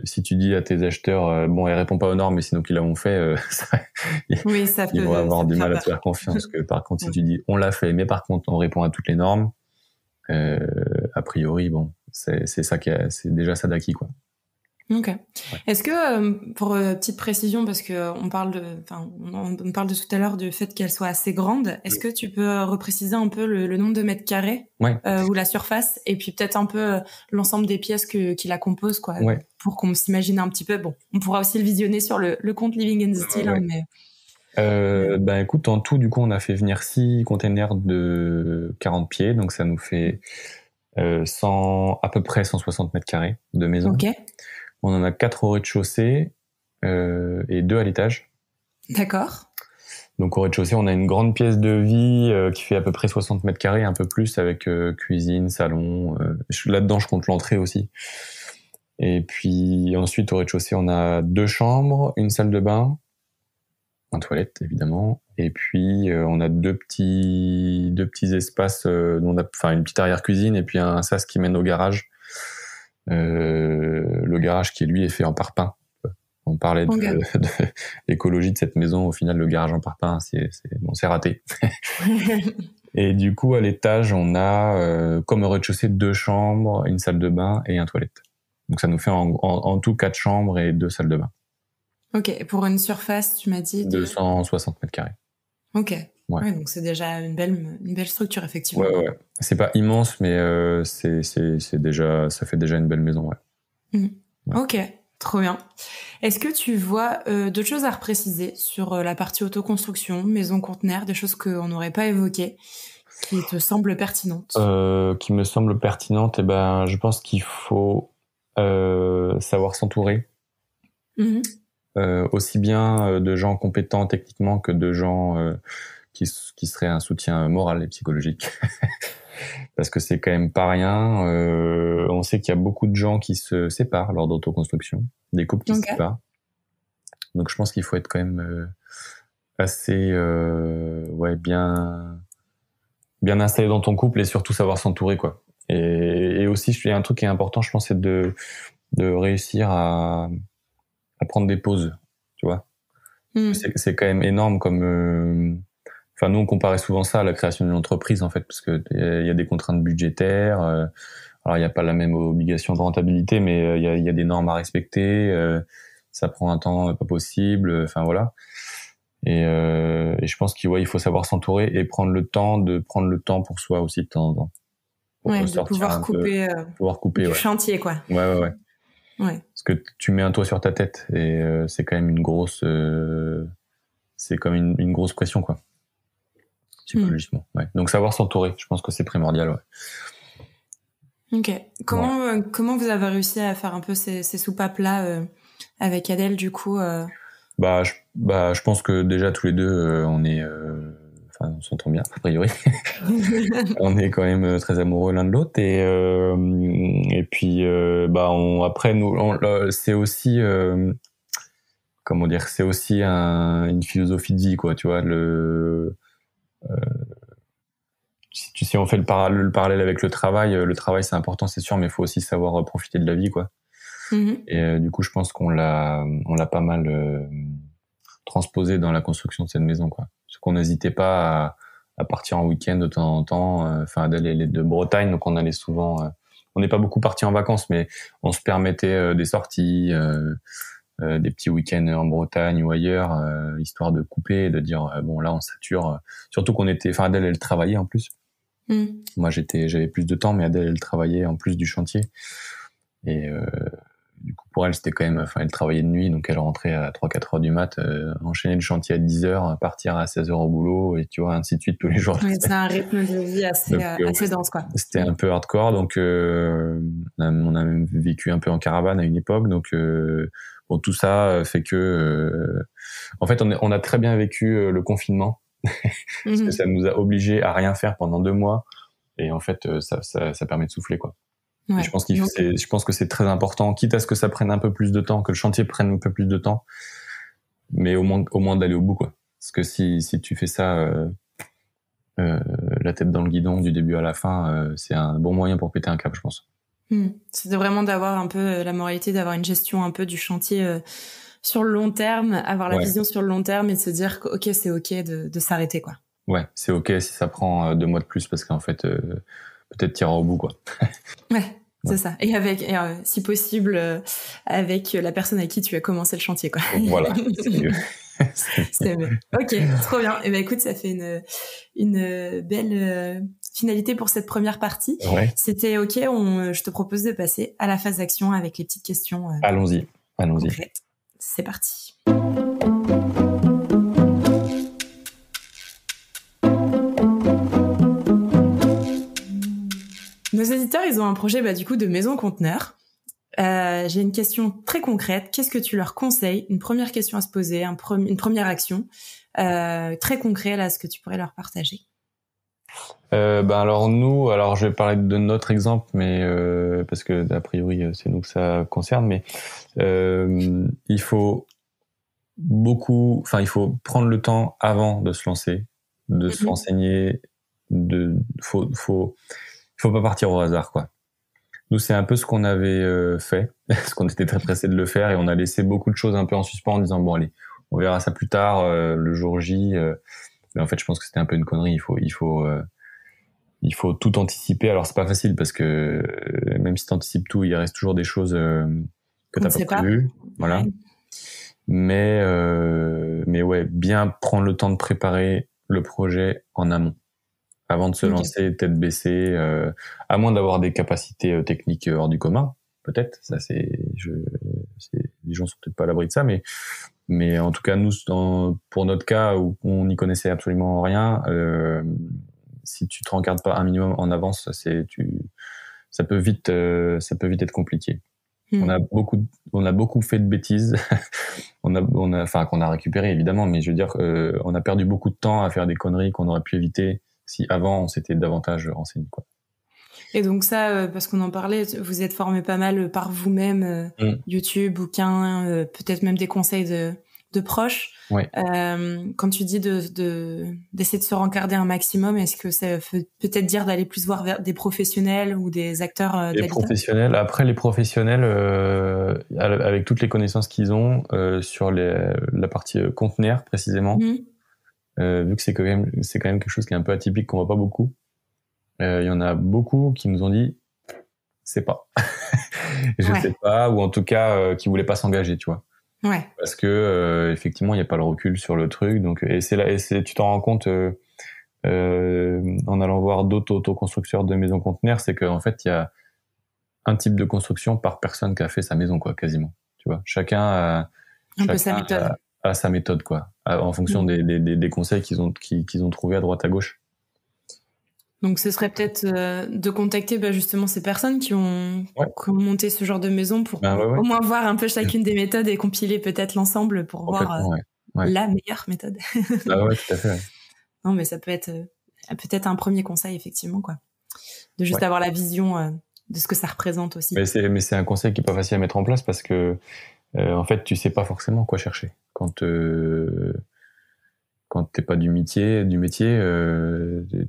si tu dis à tes acheteurs, bon, elle répond pas aux normes, mais sinon qu'ils l'avont fait, ils vont avoir du mal à te faire confiance. Que par contre, si tu dis, on l'a fait, mais par contre, on répond à toutes les normes, a priori, bon, c'est déjà ça d'acquis, quoi. Ok. Ouais. Est-ce que, pour petite précision, parce que on parle de tout à l'heure du fait qu'elle soit assez grande, est-ce que tu peux repréciser un peu le nombre de mètres carrés ou la surface, et puis peut-être un peu l'ensemble des pièces qui la composent, quoi, pour qu'on s'imagine un petit peu. Bon, on pourra aussi le visionner sur le compte Living in the Steel, mais. Ben écoute, en tout, du coup, on a fait venir 6 containers de 40 pieds, donc ça nous fait à peu près 160 mètres carrés de maison. Ok. On en a 4 au rez-de-chaussée et 2 à l'étage. D'accord. Donc au rez-de-chaussée, on a une grande pièce de vie qui fait à peu près 60 mètres carrés, un peu plus, avec cuisine, salon. Là-dedans, je compte l'entrée aussi. Et puis ensuite, au rez-de-chaussée, on a 2 chambres, une salle de bain, une toilette évidemment, et puis on a deux petits espaces, une petite arrière-cuisine et puis un sas qui mène au garage. Le garage qui lui est fait en parpaing. On parlait de l'écologie de cette maison. Au final, le garage en parpaing, c'est raté. Et du coup, à l'étage, on a comme au rez-de-chaussée 2 chambres, une salle de bain et un toilette. Donc ça nous fait en tout 4 chambres et 2 salles de bain. Ok. Et pour une surface, tu m'as dit 260 mètres carrés. Ok. Ouais, donc c'est déjà une belle structure, effectivement. Ouais. C'est pas immense, mais c'est déjà, ça fait déjà une belle maison, ouais. Ok, trop bien. Est-ce que tu vois d'autres choses à repréciser sur la partie autoconstruction, maison conteneur, des choses qu'on n'aurait pas évoquées, qui te semblent pertinentes? Qui me semblent pertinentes, je pense qu'il faut savoir s'entourer. Aussi bien de gens compétents techniquement que de gens qui seraient un soutien moral et psychologique. Parce que c'est quand même pas rien. On sait qu'il y a beaucoup de gens qui se séparent lors d'autoconstruction, des couples qui se séparent. Donc je pense qu'il faut être quand même assez bien installé dans ton couple et surtout savoir s'entourer, quoi. Et aussi, il y a un truc qui est important, je pense, c'est de réussir à prendre des pauses, tu vois. C'est quand même énorme comme enfin, nous, on comparait souvent ça à la création d'une entreprise, en fait, parce que il y a des contraintes budgétaires. Alors, il n'y a pas la même obligation de rentabilité, mais il y a des normes à respecter. Ça prend un temps pas possible. Enfin, voilà. Et je pense qu'il faut savoir s'entourer et prendre le temps pour soi aussi de temps en temps. De pouvoir couper du chantier, quoi. Ouais. Parce que tu mets un toit sur ta tête et c'est quand même une grosse pression, quoi. Psychologiquement. Ouais. Donc savoir s'entourer, je pense que c'est primordial, ouais. Ok. Comment vous avez réussi à faire un peu ces soupapes là avec Adèle, du coup je pense que déjà tous les deux on s'entend bien a priori. On est quand même très amoureux l'un de l'autre et puis après nous c'est aussi c'est aussi une philosophie de vie, quoi, tu vois, si on fait le parallèle avec le travail c'est important, c'est sûr, mais il faut aussi savoir profiter de la vie, quoi. Et du coup je pense qu'on l'a pas mal transposé dans la construction de cette maison, quoi. Parce qu'on n'hésitait pas à partir en week-end de temps en temps. Enfin, Adèle, elle est de Bretagne, donc on allait souvent. On n'est pas beaucoup partis en vacances, mais on se permettait des sorties, des petits week-ends en Bretagne ou ailleurs, histoire de couper, de dire bon là on sature. Surtout qu'on était. Enfin, Adèle, elle travaillait en plus. Moi, j'avais plus de temps, mais Adèle, elle travaillait en plus du chantier. Et du coup, pour elle, c'était quand même... Enfin, elle travaillait de nuit, donc elle rentrait à 3-4 heures du mat, enchaîner le chantier à 10 heures, partir à 16 heures au boulot, et tu vois, ainsi de suite, tous les jours. Oui, c'est un rythme de vie assez, assez dense, quoi. C'était un peu hardcore, donc on a même vécu un peu en caravane à une époque, donc bon, tout ça fait que... en fait, on a très bien vécu le confinement, parce que ça nous a obligés à rien faire pendant 2 mois, et en fait, ça permet de souffler, quoi. Ouais. Je pense que c'est très important, quitte à ce que ça prenne un peu plus de temps, que le chantier prenne un peu plus de temps, mais au moins d'aller au bout, quoi. Parce que si tu fais ça la tête dans le guidon du début à la fin, c'est un bon moyen pour péter un câble, je pense. C'est vraiment d'avoir un peu la moralité, d'avoir une gestion un peu du chantier sur le long terme, avoir la vision sur le long terme et de se dire que ok, c'est ok de s'arrêter, quoi. Ouais, c'est ok si ça prend 2 mois de plus, parce qu'en fait peut-être t'iras au bout, quoi. Ouais, c'est ça. Et avec, si possible, avec la personne avec qui tu as commencé le chantier, quoi. Voilà, c'est mieux. C'est mieux. Ok, trop bien. Et ben écoute, ça fait une belle finalité pour cette première partie. Ouais. C'était ok. Je te propose de passer à la phase d'action avec les petites questions. Allons-y. Concrètes. C'est parti. Nos éditeurs, ils ont un projet du coup de maison conteneur. J'ai une question très concrète. Qu'est-ce que tu leur conseilles? Une première question à se poser, une première action très concrète à ce que tu pourrais leur partager. Alors je vais parler de notre exemple, mais parce que a priori c'est nous que ça concerne, mais il faut prendre le temps avant de se lancer, de se renseigner, faut pas partir au hasard, quoi. Nous, c'est un peu ce qu'on avait fait, parce qu'on était très pressé de le faire, et on a laissé beaucoup de choses un peu en suspens en disant bon allez, on verra ça plus tard, le jour J. Mais en fait, je pense que c'était un peu une connerie. Il faut tout anticiper. Alors c'est pas facile parce que même si t'anticipes tout, il reste toujours des choses que t'as pas prévues. Voilà. Ouais. Mais ouais, bien prendre le temps de préparer le projet en amont, avant de se lancer tête baissée, à moins d'avoir des capacités techniques hors du commun, peut-être. Ça les gens sont peut-être pas à l'abri de ça, mais en tout cas nous, pour notre cas où on n'y connaissait absolument rien, si tu te rencardes pas un minimum en avance, ça peut vite être compliqué. On a beaucoup fait de bêtises. qu'on a récupéré évidemment, mais je veux dire, on a perdu beaucoup de temps à faire des conneries qu'on aurait pu éviter si avant on s'était davantage renseigné, quoi. Et donc ça, parce qu'on en parlait, vous êtes formé pas mal par vous-même, YouTube, bouquins, peut-être même des conseils de proches. Ouais. Quand tu dis d'essayer de se rencarder un maximum, est-ce que ça veut peut-être dire d'aller plus voir vers des professionnels ou des acteurs les professionnels. Après, les professionnels, avec toutes les connaissances qu'ils ont sur la partie conteneur précisément, vu que c'est quand même quelque chose qui est un peu atypique, qu'on voit pas beaucoup. Il y en a beaucoup qui nous ont dit c'est pas, je sais pas, ou en tout cas qui voulaient pas s'engager, tu vois. Ouais. Parce que effectivement il y a pas le recul sur le truc, donc tu t'en rends compte en allant voir d'autres autoconstructeurs de maisons conteneurs, c'est qu'en fait il y a un type de construction par personne qui a fait sa maison, quoi, quasiment. Tu vois, chacun a sa méthode, quoi, en fonction des conseils qu'ils ont trouvés à droite à gauche. Donc ce serait peut-être de contacter justement ces personnes qui ont monté ce genre de maison pour au moins voir un peu chacune des méthodes et compiler peut-être l'ensemble pour voir la meilleure méthode. Ah ouais, tout à fait. Ouais. Non, mais ça peut être peut-être un premier conseil, effectivement, quoi. De juste avoir la vision de ce que ça représente aussi. Mais c'est un conseil qui est pas facile à mettre en place parce que en fait tu sais pas forcément quoi chercher quand t'es pas du métier,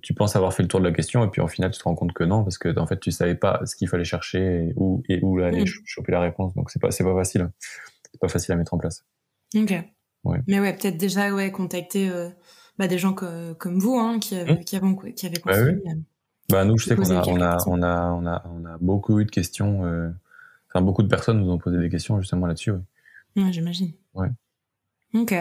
tu penses avoir fait le tour de la question et puis en final tu te rends compte que non, parce que en fait tu savais pas ce qu'il fallait chercher et où aller choper la réponse. Donc c'est pas facile. C'est pas facile à mettre en place. Ok. Ouais. Mais ouais, peut-être déjà contacter des gens comme vous, hein, qui avaient construit. Oui. Nous, je sais qu'on a beaucoup eu de questions. Beaucoup de personnes nous ont posé des questions justement là-dessus. Ouais, j'imagine. Ouais. Ok.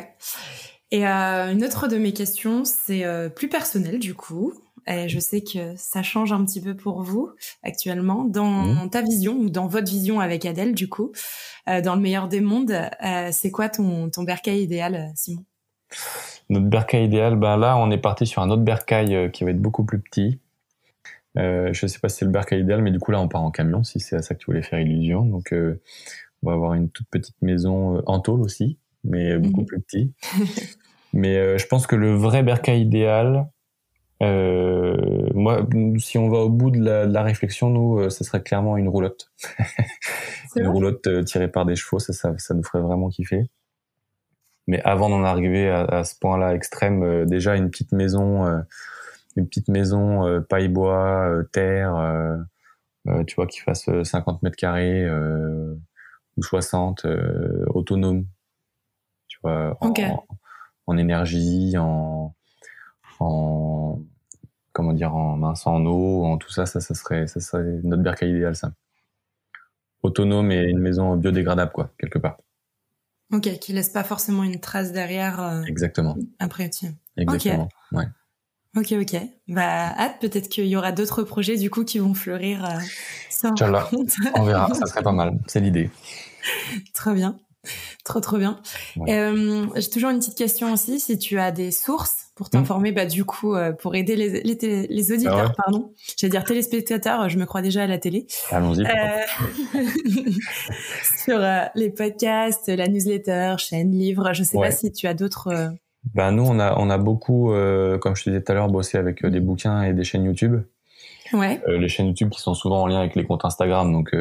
Et une autre de mes questions, c'est plus personnelle du coup. Et je sais que ça change un petit peu pour vous actuellement. Dans ta vision ou dans votre vision avec Adèle, du coup, dans le meilleur des mondes, c'est quoi ton bercail idéal, Simon? Notre bercail idéal, là, on est parti sur un autre bercail qui va être beaucoup plus petit. Je sais pas si c'est le bercail idéal, mais du coup là, on part en camion, si c'est à ça que tu voulais faire illusion. Donc, on va avoir une toute petite maison en tôle aussi, mais beaucoup plus petit. Mais je pense que le vrai bercail idéal, moi, si on va au bout de la réflexion, nous, ça serait clairement une roulotte. Une roulotte tirée par des chevaux, ça nous ferait vraiment kiffer. Mais avant d'en arriver à ce point-là extrême, déjà une petite maison paille-bois, terre, tu vois, qui fasse 50 mètres carrés ou 60, autonome, tu vois, en énergie, en comment dire, en mince, en eau, en tout ça, ça serait notre bercail idéal, ça. Autonome et une maison biodégradable, quoi, quelque part. Ok, qui laisse pas forcément une trace derrière. Exactement. Après, tiens. Exactement. Okay. Ouais. Ok. Hâte, peut-être qu'il y aura d'autres projets du coup qui vont fleurir. Inch'Allah. On verra, ça serait pas mal. C'est l'idée. Très bien. Trop bien. Ouais. J'ai toujours une petite question aussi, si tu as des sources pour t'informer, du coup, pour aider les auditeurs, pardon. J'allais dire téléspectateurs, je me crois déjà à la télé. Allons-y. Sur les podcasts, la newsletter, chaîne, livre, je sais pas si tu as d'autres... Nous, on a beaucoup, comme je te disais tout à l'heure, bossé avec des bouquins et des chaînes YouTube. Ouais. Les chaînes YouTube qui sont souvent en lien avec les comptes Instagram, donc...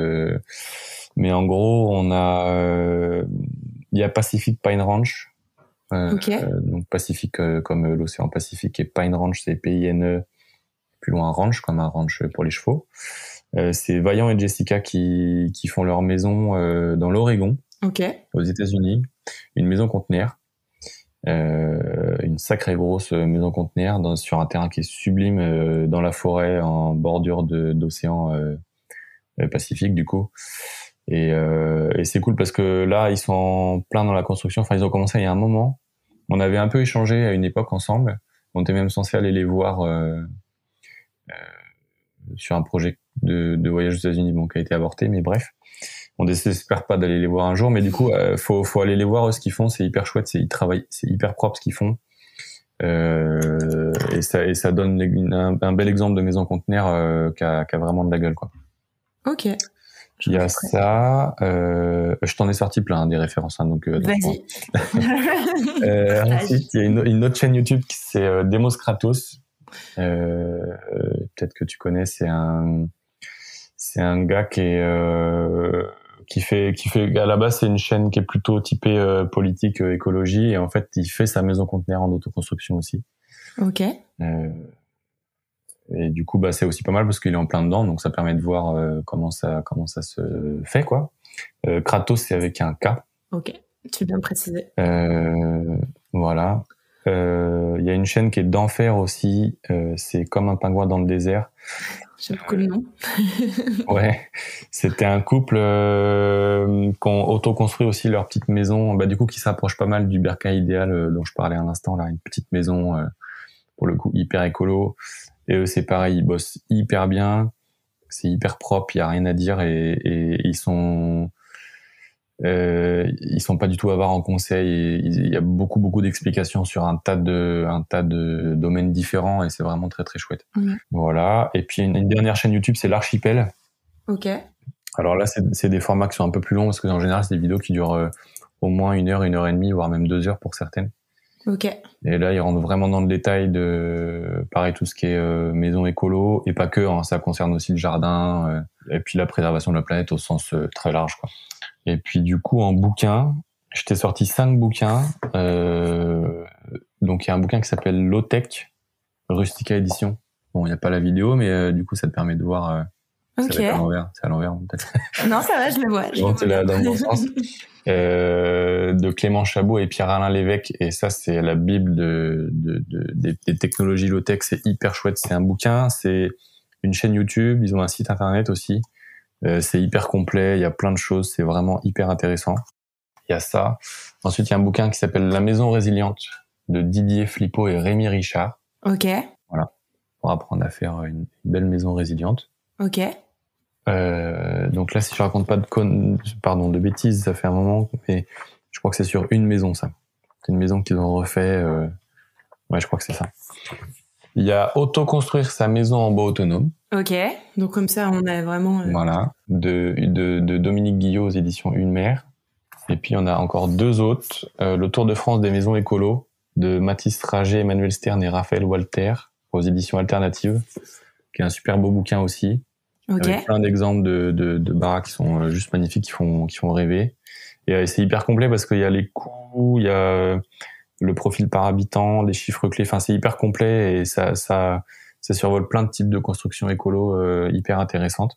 Mais en gros, on a, il y a Pacific Pine Ranch. Donc Pacifique comme l'océan Pacifique, et Pine Ranch, c'est P-I-N-E, plus loin ranch, comme un ranch pour les chevaux. C'est Vaillant et Jessica qui font leur maison dans l'Oregon, aux États-Unis, une maison conteneur, une sacrée grosse maison conteneur sur un terrain qui est sublime, dans la forêt en bordure d'océan Pacifique du coup. Et c'est cool parce que là ils sont en plein dans la construction. Enfin, ils ont commencé il y a un moment. On avait un peu échangé à une époque ensemble. On était même censé aller les voir sur un projet de voyage aux États-Unis, qui a été avorté. Mais bref, on désespère pas d'aller les voir un jour. Mais du coup, faut aller les voir. Ce qu'ils font, c'est hyper chouette. Ils travaillent, c'est hyper propre ce qu'ils font. Et ça donne un bel exemple de maison conteneur qui a vraiment de la gueule, quoi. Ok. Il y a ça, je t'en ai sorti plein des références, donc vas-y. Ensuite, il y a une autre chaîne YouTube qui c'est Demos Kratos. Peut-être que tu connais, c'est un gars qui fait à la base c'est une chaîne qui est plutôt typée politique, écologie, et en fait il fait sa maison conteneur en autoconstruction aussi. Ok. Et du coup, c'est aussi pas mal parce qu'il est en plein dedans, donc ça permet de voir comment ça se fait, quoi. Kratos, c'est avec un K. Ok, tu viens de préciser. Voilà. Il y a une chaîne qui est d'enfer aussi. C'est comme un pingouin dans le désert. J'aime beaucoup le nom. Ouais. C'était un couple qui ont auto-construit aussi leur petite maison, du coup qui s'approche pas mal du bercail idéal dont je parlais un instant là, une petite maison pour le coup hyper écolo. Et eux, c'est pareil, ils bossent hyper bien, c'est hyper propre, il y a rien à dire, et ils sont pas du tout avares en conseil, et il y a beaucoup d'explications sur un tas de domaines différents, et c'est vraiment très très chouette. Voilà. Et puis une dernière chaîne YouTube, c'est l'Archipel. Ok. Alors là, c'est des formats qui sont un peu plus longs, parce que en général, c'est des vidéos qui durent au moins 1 heure, 1h30, voire même 2 heures pour certaines. Ok. Et là, ils rentrent vraiment dans le détail de, pareil, tout ce qui est maison écolo, et pas que, ça concerne aussi le jardin, et puis la préservation de la planète au sens très large, quoi. Et puis du coup, en bouquin, je t'ai sorti 5 bouquins. Donc il y a un bouquin qui s'appelle Low Tech, Rustica Édition. Bon, il n'y a pas la vidéo, mais du coup, ça te permet de voir Ok. C'est à l'envers peut-être. Non, ça va, je le vois. Bon, c'est là dans le bon sens. De Clément Chabot et Pierre-Alain Lévesque, et ça c'est la bible des technologies low-tech. C'est hyper chouette. C'est un bouquin, c'est une chaîne YouTube, ils ont un site internet aussi. C'est hyper complet, il y a plein de choses, c'est vraiment hyper intéressant. Il y a ça. Ensuite, il y a un bouquin qui s'appelle La Maison Résiliente de Didier Flippo et Rémi Richard. Ok. Voilà, pour apprendre à faire une belle maison résiliente. Ok. Donc là, si je raconte pas de bêtises, ça fait un moment, mais je crois que c'est sur une maison, ça. C'est une maison qu'ils ont refait. Ouais, je crois que c'est ça. Il y a Autoconstruire sa maison en bois autonome. Ok. Donc comme ça, on a vraiment. Voilà, de Dominique Guillot aux éditions Une Mère. Et puis on a encore deux autres. Le Tour de France des maisons écolo de Mathis Rager, Emmanuel Stern et Raphaël Walter aux éditions Alternatives, qui est un super beau bouquin aussi. Ok. Avec plein d'exemples de baraques qui sont juste magnifiques, qui font rêver. Et c'est hyper complet parce qu'il y a les coûts, il y a le profil par habitant, les chiffres clés. Enfin, c'est hyper complet et ça survole plein de types de constructions écolo hyper intéressantes.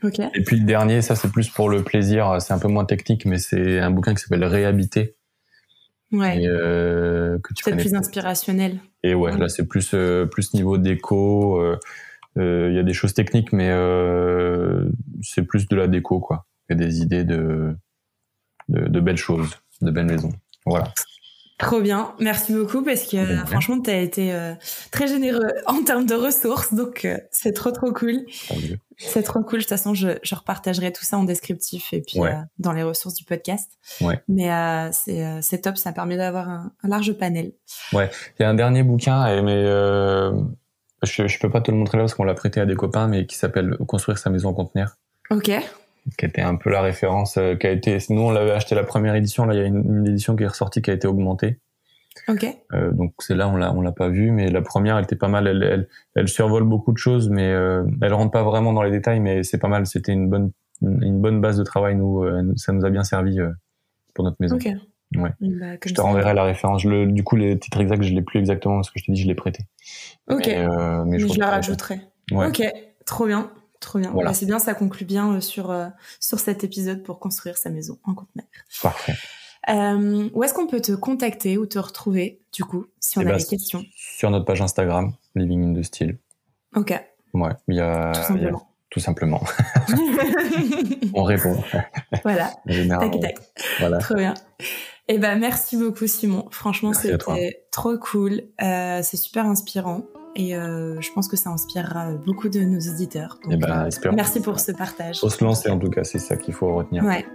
Ok. Et puis le dernier, ça c'est plus pour le plaisir, c'est un peu moins technique, mais c'est un bouquin qui s'appelle Réhabiter. Ouais. Et, que tu peut-être connais. plus inspirationnel. Et ouais, là c'est plus niveau déco. Il y a des choses techniques, mais c'est plus de la déco, quoi. Il y a des idées de belles choses, de belles maisons. Voilà. Trop bien, merci beaucoup parce que franchement t'as été très généreux en termes de ressources, donc c'est trop cool. C'est trop cool. De toute façon, je repartagerai tout ça en descriptif et puis dans les ressources du podcast. Ouais. Mais c'est top, ça permet d'avoir un large panel. Ouais. Il y a un dernier bouquin, mais je peux pas te le montrer là parce qu'on l'a prêté à des copains, mais qui s'appelle Construire sa maison en conteneur. Ok. Qui était un peu la référence, qui a été. Nous, on l'avait acheté la première édition. Là, il y a une édition qui est ressortie, qui a été augmentée. Ok. Donc c'est là, on l'a pas vu, mais la première, elle était pas mal. Elle survole beaucoup de choses, mais elle rentre pas vraiment dans les détails, mais c'est pas mal. C'était une bonne base de travail. Nous, ça nous a bien servi pour notre maison. Ok. Ouais. Bah, je te renverrai la référence. Du coup, les titres exacts, je l'ai plus exactement parce que je te dis, je l'ai prêté. Ok. Mais je la rajouterai. Ouais. Ok. Trop bien. Voilà. Bah, c'est bien, ça conclut bien sur cet épisode pour construire sa maison en conteneur. Parfait. Où est-ce qu'on peut te contacter ou te retrouver, du coup, si on a des questions? Sur notre page Instagram, Living in the Style. Ok. Ouais, il y a... Tout simplement. On répond. Voilà. Tac. Voilà. Trop bien. Eh ben, merci beaucoup, Simon. Franchement, c'était trop cool. C'est super inspirant. Et je pense que ça inspirera beaucoup de nos auditeurs. Donc, merci pour ce partage. Faut se lancer en tout cas, c'est ça qu'il faut retenir. Ouais.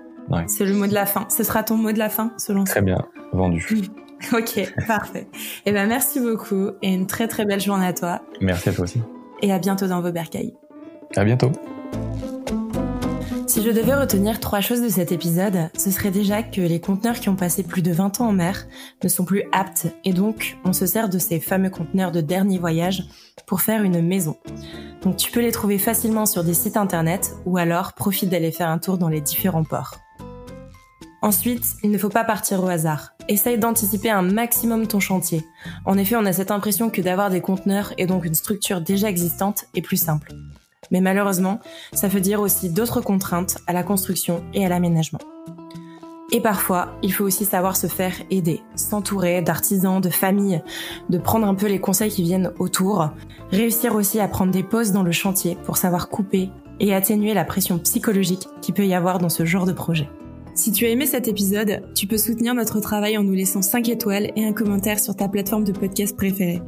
C'est le mot de la fin. Ce sera ton mot de la fin, se lancer. Très bien, vendu. Ok, parfait. Eh ben merci beaucoup et une très très belle journée à toi. Merci à toi aussi. Et à bientôt dans vos bercailles. À bientôt. Si je devais retenir 3 choses de cet épisode, ce serait déjà que les conteneurs qui ont passé plus de 20 ans en mer ne sont plus aptes et donc on se sert de ces fameux conteneurs de dernier voyage pour faire une maison. Donc tu peux les trouver facilement sur des sites internet ou alors profite d'aller faire un tour dans les différents ports. Ensuite, il ne faut pas partir au hasard. Essaye d'anticiper un maximum ton chantier. En effet, on a cette impression que d'avoir des conteneurs et donc une structure déjà existante est plus simple. Mais malheureusement, ça veut dire aussi d'autres contraintes à la construction et à l'aménagement. Et parfois, il faut aussi savoir se faire aider, s'entourer d'artisans, de familles, de prendre un peu les conseils qui viennent autour, réussir aussi à prendre des pauses dans le chantier pour savoir couper et atténuer la pression psychologique qu'il peut y avoir dans ce genre de projet. Si tu as aimé cet épisode, tu peux soutenir notre travail en nous laissant 5 étoiles et un commentaire sur ta plateforme de podcast préférée.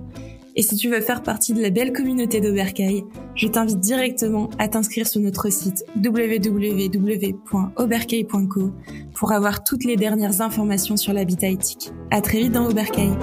Et si tu veux faire partie de la belle communauté d'Aubercaille, je t'invite directement à t'inscrire sur notre site www.aubercaille.co pour avoir toutes les dernières informations sur l'habitat éthique. À très vite dans Aubercaille.